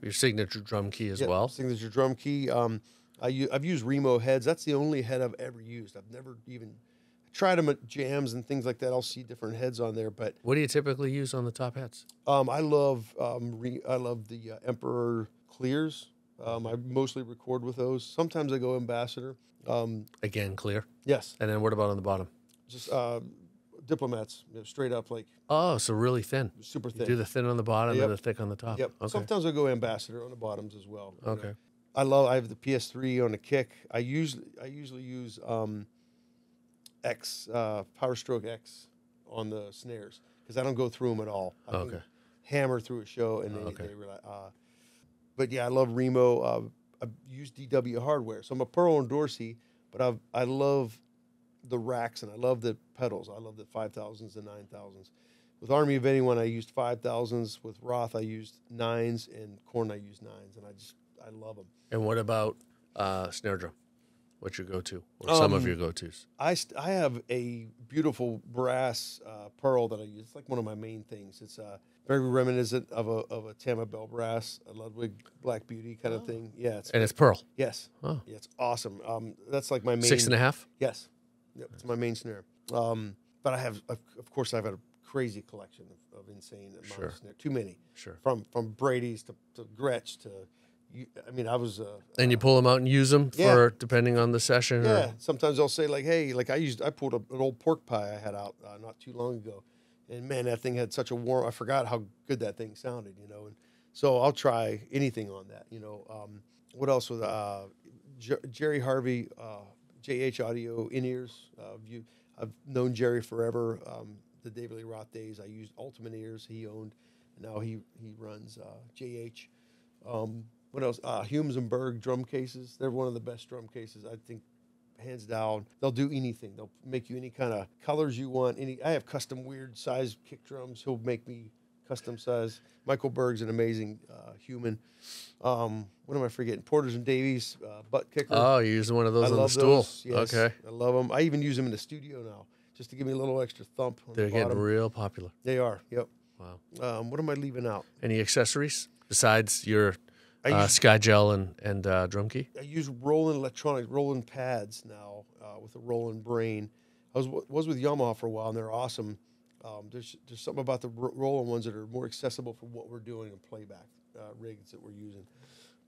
Your signature drum key as well. Signature drum key. I've used Remo heads. That's the only head I've ever used. I've never even tried them at jams and things like that. I'll see different heads on there, but What do you typically use on the top hats? I love the Emperor clears. I mostly record with those. Sometimes I go Ambassador. Again, clear. Yes, And then what about on the bottom? just Diplomats, you know, straight up like Oh, so really thin. super You thin. do the thin on the bottom Yep. and the thick on the top. Yep. Okay. Sometimes I go Ambassador on the bottoms as well. you Okay. know. I have the PS3 on the kick. I usually use X Power Stroke X on the snares because I don't go through them at all. I can Okay. hammer through a show and Okay. they realize. But yeah, I love Remo. I've used DW hardware, so I'm a Pearl and Dorsey, but I love the racks and I love the pedals. I love the 5,000s and 9,000s. With Army of Anyone, I used 5,000s. With Roth, I used 9s, and Korn, I used 9s, and I love them. And what about snare drum? What's your go-to? Or some of your go-tos? I have a beautiful brass Pearl that I use. It's like one of my main things. It's very reminiscent of a Tama Bell brass, a Ludwig Black Beauty kind of thing. Yeah, And it's pearl. yes, Oh. yeah, it's awesome. That's like my main 6.5? Yes, yep, it's my main snare. But I have, of course, I've had a crazy collection of insane amounts Sure. of snare. Too many. Sure. From Brady's to Gretsch to, I mean, I was. And you pull them out and use them for depending on the session? Yeah, Or, sometimes they'll say like, "Hey, like I pulled an old pork pie I had out not too long ago, and man, that thing had such a warm. I forgot how good that thing sounded, you know. And so I'll try anything on that, you know. What else was Jerry Harvey, JH Audio in ears? I've known Jerry forever. The David Lee Roth days, I used Ultimate Ears he owned, and now he runs JH. What else? Humes and Berg drum cases. They're one of the best drum cases, I think, hands down. They'll do anything. They'll make you any kind of colors you want. I have custom weird size kick drums. He'll make me custom size. Michael Berg's an amazing human. What am I forgetting? Porters and Davies butt kicker. oh, you're using one of those I on the love stool. those. Yes, Okay. I love them. I even use them in the studio now, just to give me a little extra thump on They're the getting bottom. real popular. They are. Yep. Wow. What am I leaving out? Any accessories besides your I use- Sky Gel and drum key? I use Roland electronics, Roland pads now with a Roland brain. I was with Yamaha for a while, and they're awesome. There's something about the Roland ones that are more accessible for what we're doing in playback rigs that we're using.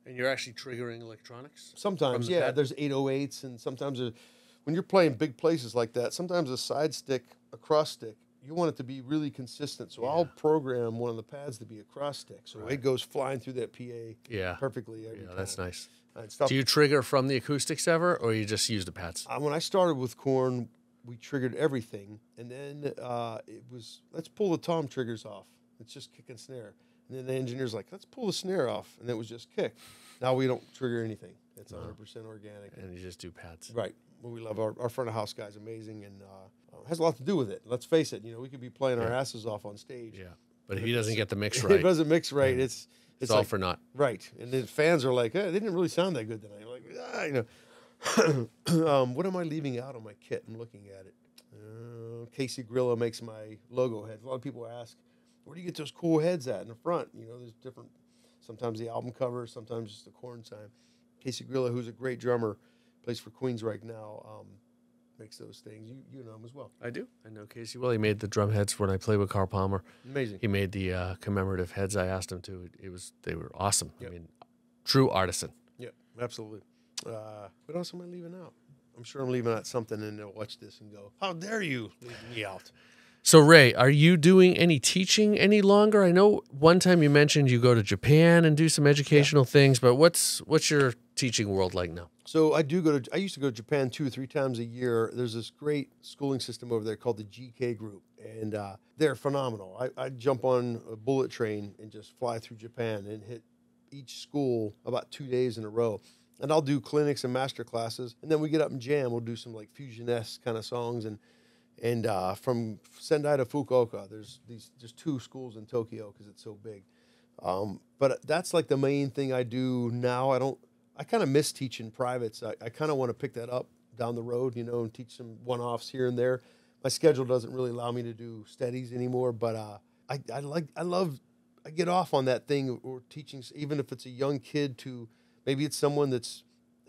And you're actually triggering electronics? Sometimes, the yeah, pad? there's 808s, and sometimes when you're playing big places like that, sometimes a side stick, a cross stick, you want it to be really consistent. So I'll program one of the pads to be a cross stick, so it goes flying through that PA Yeah. perfectly every Yeah, time. that's nice. and stuff. Do you trigger from the acoustics ever, or you just use the pads? When I started with Korn, we triggered everything, and then it was, let's pull the tom triggers off. It's just kick and snare. And then the engineer's like, let's pull the snare off, and it was just kick. Now we don't trigger anything. It's 100% organic. And you just do pads. Right. Well, we love our front of house guy's amazing, and has a lot to do with it. Let's face it. We could be playing our asses off on stage. Yeah. But if he doesn't get the mix If right, it doesn't mix right, it's it's all like, for naught. right. And then fans are like, they didn't really sound that good tonight. Like, what am I leaving out on my kit? I'm looking at it. Casey Grillo makes my logo heads. A lot of people ask, where do you get those cool heads at in the front? There's different, sometimes the album cover, sometimes just the Korn sign. Casey Grillo, who's a great drummer, plays for Queens right now, makes those things. You know him as well. I do. I know Casey well. He made the drum heads when I played with Carl Palmer. Amazing. He made the commemorative heads I asked him to. They were awesome. Yep. I mean, true artisan. Yeah, absolutely. What else am I leaving out? I'm sure I'm leaving out something, and they'll watch this and go, how dare you leave me out? So, Ray, are you doing any teaching any longer? I know one time you mentioned you go to Japan and do some educational things, but what's your teaching world like now? So I used to go to Japan 2 or 3 times a year. There's this great schooling system over there called the GK Group, and they're phenomenal. I jump on a bullet train and just fly through Japan and hit each school about 2 days in a row. And I'll do clinics and master classes, and then we get up and jam. We'll do some like fusion-esque kind of songs, and from Sendai to Fukuoka, there's 2 schools in Tokyo because it's so big. But that's like the main thing I do now. I kind of miss teaching privates. I kind of want to pick that up down the road, and teach some one-offs here and there. My schedule doesn't really allow me to do steadies anymore, but I get off on that thing or teaching, even if it's a young kid to, maybe it's someone that's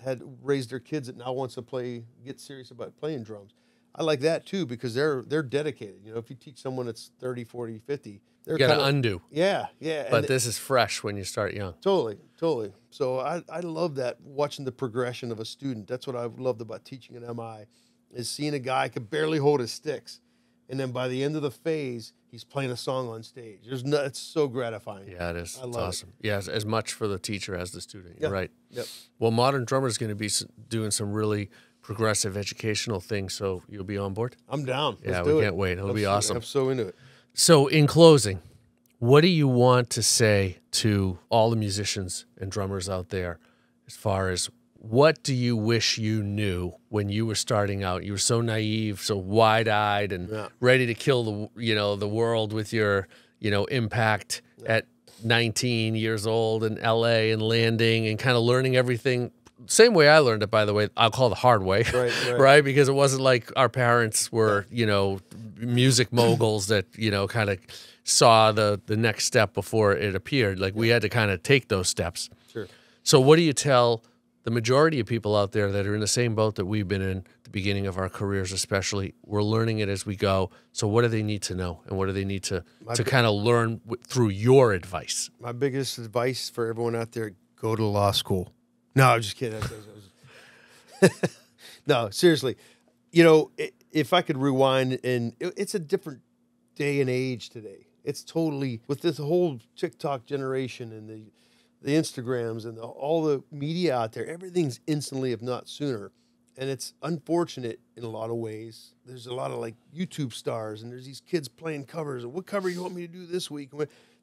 had raised their kids that now wants to get serious about playing drums. I like that too, because they're dedicated. If you teach someone that's 30, 40, 50, they're You got to undo. Yeah. But this is fresh when you start young. Totally. So I love that, watching the progression of a student. That's what I've loved about teaching an MI, is seeing a guy could barely hold his sticks, and then by the end of the phase, he's playing a song on stage. It's so gratifying. Yeah, it is. I love it's awesome. It. Yeah, as much for the teacher as the student. You're right. Yep. Well, Modern Drummer is going to be doing some really progressive educational things, so you'll be on board? I'm down. Yeah, we can't wait. It'll be awesome. I'm so into it. So in closing, what do you want to say to all the musicians and drummers out there as far as what do you wish you knew when you were starting out? You were so naive, so wide-eyed, and ready to kill the world with your impact at 19 years old in LA and landing and kind of learning everything. Same way I learned it, by the way. I'll call it the hard way, right? Because it wasn't like our parents were, music moguls that, kind of saw the next step before it appeared. Like we had to kind of take those steps. Sure. So what do you tell the majority of people out there that are in the same boat that we've been in at the beginning of our careers, especially? We're learning it as we go. So what do they need to know, and what do they need to kind of learn through your advice? My biggest advice for everyone out there: go to law school. No, I'm just kidding. No, seriously. If I could rewind, and it's a different day and age today. It's totally, with this whole TikTok generation and the Instagrams and all the media out there, everything's instantly, if not sooner. And it's unfortunate in a lot of ways. There's a lot of like YouTube stars, and there's these kids playing covers. What cover you want me to do this week?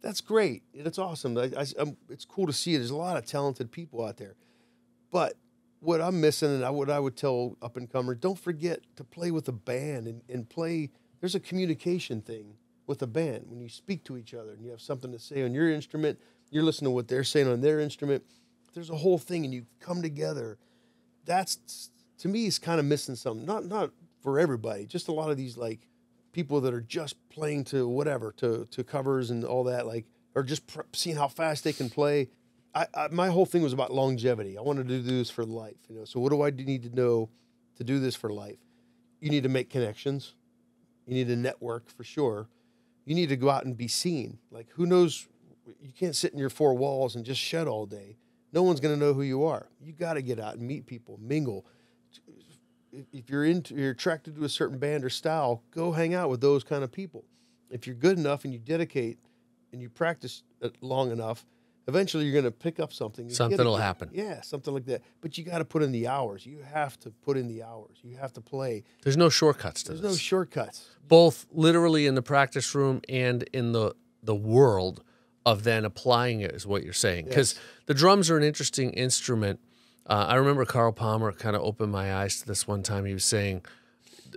That's great. It's awesome. It's cool to see it. There's a lot of talented people out there. But what I'm missing, and what I would tell up-and-comers, don't forget to play with a band and play. There's a communication thing with a band. When you speak to each other and you have something to say on your instrument, you're listening to what they're saying on their instrument. There's a whole thing, and you come together. That's, to me, is kind of missing something. Not for everybody, just a lot of these like people that are just playing to whatever, to covers and all that, like, or just seeing how fast they can play. My whole thing was about longevity. I wanted to do this for life, So what do I need to know to do this for life? You need to make connections. You need to network for sure. You need to go out and be seen. Like, who knows? You can't sit in your 4 walls and just shed all day. No one's going to know who you are. You got to get out and meet people, mingle. If you're attracted to a certain band or style, go hang out with those kind of people. If you're good enough and you dedicate and you practice long enough, eventually you're going to pick up something. Something will happen. Yeah, something like that. But you got to put in the hours. You have to put in the hours. You have to play. There's no shortcuts to There's this. no shortcuts. Both literally in the practice room and in the world of then applying it is what you're saying. Because the drums are an interesting instrument. I remember Carl Palmer kind of opened my eyes to this one time. He was saying,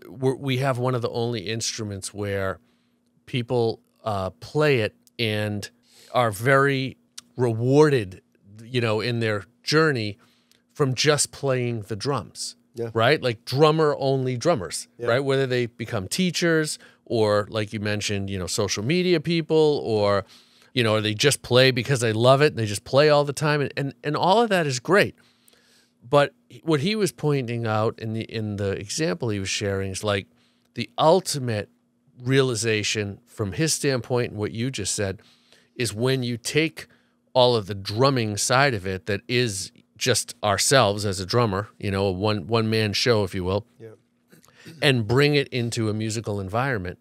we have one of the only instruments where people play it and are very rewarded, in their journey from just playing the drums, right? Like drummer-only drummers, right? Whether they become teachers or, like you mentioned, social media people, or, or they just play because they love it and they just play all the time. And all of that is great. But what he was pointing out in the example he was sharing is like the ultimate realization from his standpoint, and what you just said, is when you take all of the drumming side of it that is just ourselves as a drummer, a one-man show, if you will, and bring it into a musical environment.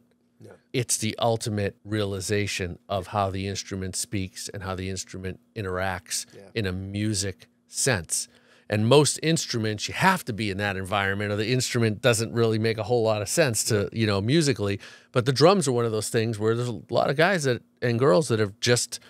It's the ultimate realization of how the instrument speaks and how the instrument interacts in a music sense. And most instruments, you have to be in that environment, or the instrument doesn't really make a whole lot of sense to, musically. But the drums are one of those things where there's a lot of guys and girls that have just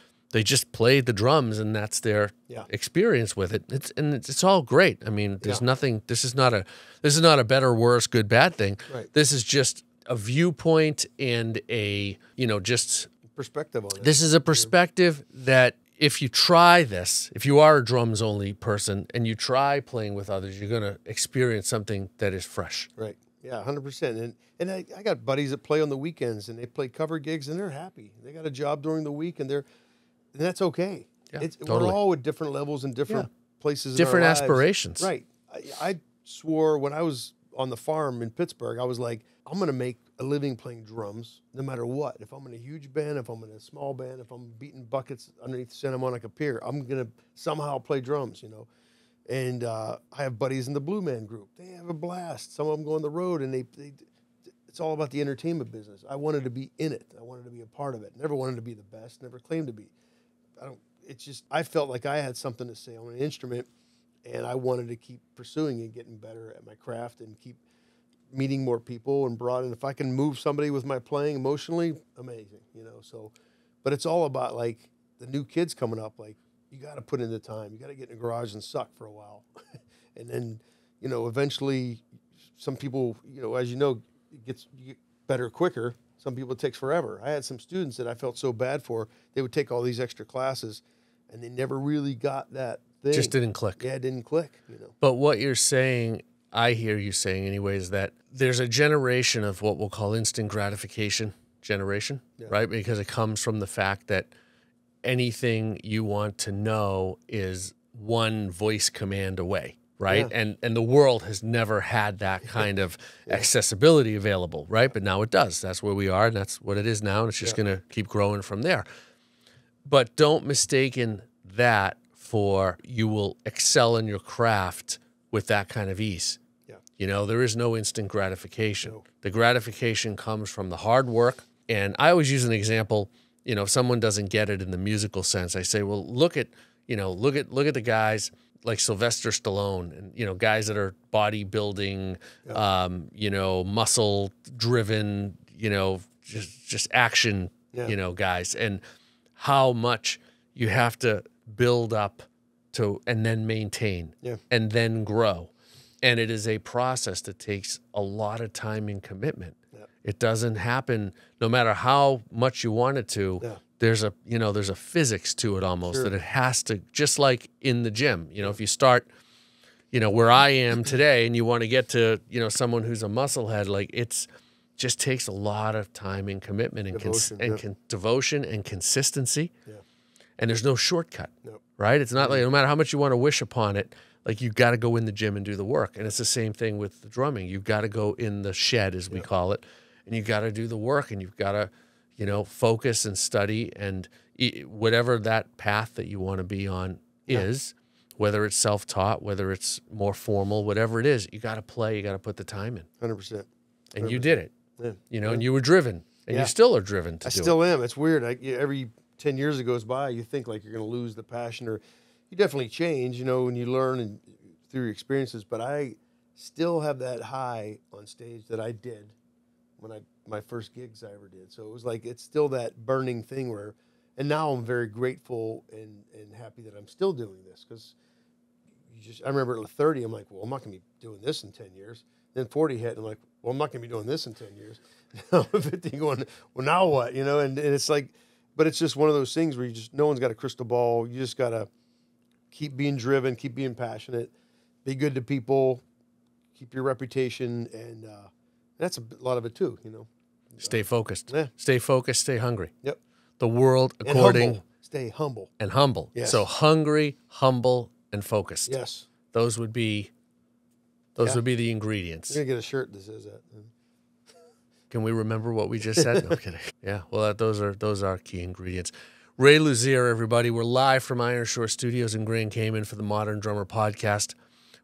played the drums, and that's their experience with it. It's all great. I mean, there's nothing. This is not a better, worse, good, bad thing. Right. This is just a viewpoint and a just perspective on it. This is a perspective that, if you try this, if you are a drums only person and you try playing with others, you're going to experience something that is fresh. Right. Yeah, 100%. And I got buddies that play on the weekends, and they play cover gigs, and they're happy. They got a job during the week, and that's okay. Yeah, We're all at different levels and different places. Different in our lives. aspirations. Right. I swore when I was on the farm in Pittsburgh, I was like, I'm going to make a living playing drums no matter what. If I'm in a huge band, if I'm in a small band, if I'm beating buckets underneath Santa Monica Pier, I'm going to somehow play drums, And I have buddies in the Blue Man group. They have a blast. Some of them go on the road, and it's all about the entertainment business. I wanted to be in it. I wanted to be a part of it. Never wanted to be the best. Never claimed to be. I felt like I had something to say on an instrument, and I wanted to keep pursuing and getting better at my craft and keep meeting more people and broaden. If I can move somebody with my playing emotionally, amazing, So, but it's all about like the new kids coming up. Like, you got to put in the time. You got to get in the garage and suck for a while, and then eventually, some people, as you get better quicker. Some people it takes forever. I had some students that I felt so bad for. They would take all these extra classes, and they never really got that thing. Just didn't click. Yeah, it didn't click. But what you're saying, I hear you saying anyways, that there's a generation of what we'll call instant gratification generation, right? Because it comes from the fact that anything you want to know is one voice command away, right? And the world has never had that kind of accessibility available, right? But now it does. That's where we are, and that's what it is now, and it's just going to keep growing from there. But don't mistaken that for you will excel in your craft with that kind of ease. There is no instant gratification. No. The gratification comes from the hard work. And I always use an example, if someone doesn't get it in the musical sense, I say, well, look at the guys like Sylvester Stallone and, guys that are bodybuilding, muscle driven, just action, guys, and how much you have to build up to, and then maintain and then grow. And it is a process that takes a lot of time and commitment. It doesn't happen no matter how much you want it to. There's a physics to it almost that it has to, just like in the gym. If you start, where I am today, and you want to get to, someone who's a musclehead, like it's just takes a lot of time and commitment and devotion and consistency. And there's no shortcut, right? It's not like no matter how much you want to wish upon it, like you got to go in the gym and do the work. And it's the same thing with the drumming. You've got to go in the shed, as we call it, and you've got to do the work, and you've got to, focus and study, and whatever that path that you want to be on is, whether it's self-taught, whether it's more formal, whatever it is, you got to play, you got to put the time in. 100%. And you did it, and you were driven, and you still are driven to do it. I still am. It's weird. 10 years goes by, you think like you're going to lose the passion, or you definitely change, you know, when you learn and through your experiences. But I still have that high on stage that I did when my first gigs I ever did. So it was like, it's still that burning thing where, and now I'm very grateful and happy that I'm still doing this, because I remember at 30, I'm like, well, I'm not going to be doing this in 10 years. Then 40 hit, and I'm like, well, I'm not going to be doing this in 10 years. Now I'm 50 going, well, now what? You know, and it's like, but it's just one of those things where no one's got a crystal ball. You just got to keep being driven, keep being passionate, be good to people, keep your reputation, and that's a lot of it too, you know. Stay focused. Yeah. Stay focused, stay hungry. Yep. The world And according... humble. Stay humble. And humble. Yes. So hungry, humble, and focused. Yes. Those would be the ingredients. You're going to get a shirt that says that. Can we remember what we just said? No kidding. Yeah, well, those are key ingredients. Ray Luzier, everybody. We're live from Iron Shore Studios in Grand Cayman for the Modern Drummer Podcast.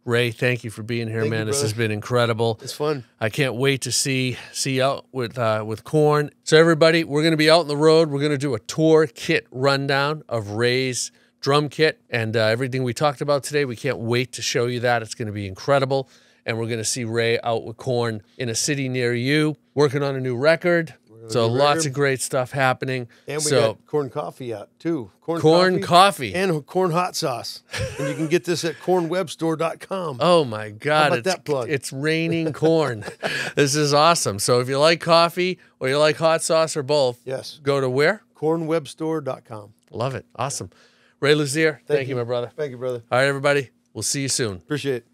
Ray, thank you for being here, man. This has been incredible. It's fun. I can't wait to see you out with Korn. So everybody, we're going to be out on the road. We're going to do a tour kit rundown of Ray's drum kit and everything we talked about today. We can't wait to show you that. It's going to be incredible. And we're going to see Ray out with Korn in a city near you, working on a new record. So lots of great stuff happening. And we got corn coffee out too. Corn coffee. And corn hot sauce. And you can get this at cornwebstore.com. Oh my God. How about that plug? It's raining corn. This is awesome. So if you like coffee or you like hot sauce or both, yes, go to where? cornwebstore.com. Love it. Awesome. Ray Luzier, thank you, my brother. Thank you, brother. All right, everybody. We'll see you soon. Appreciate it.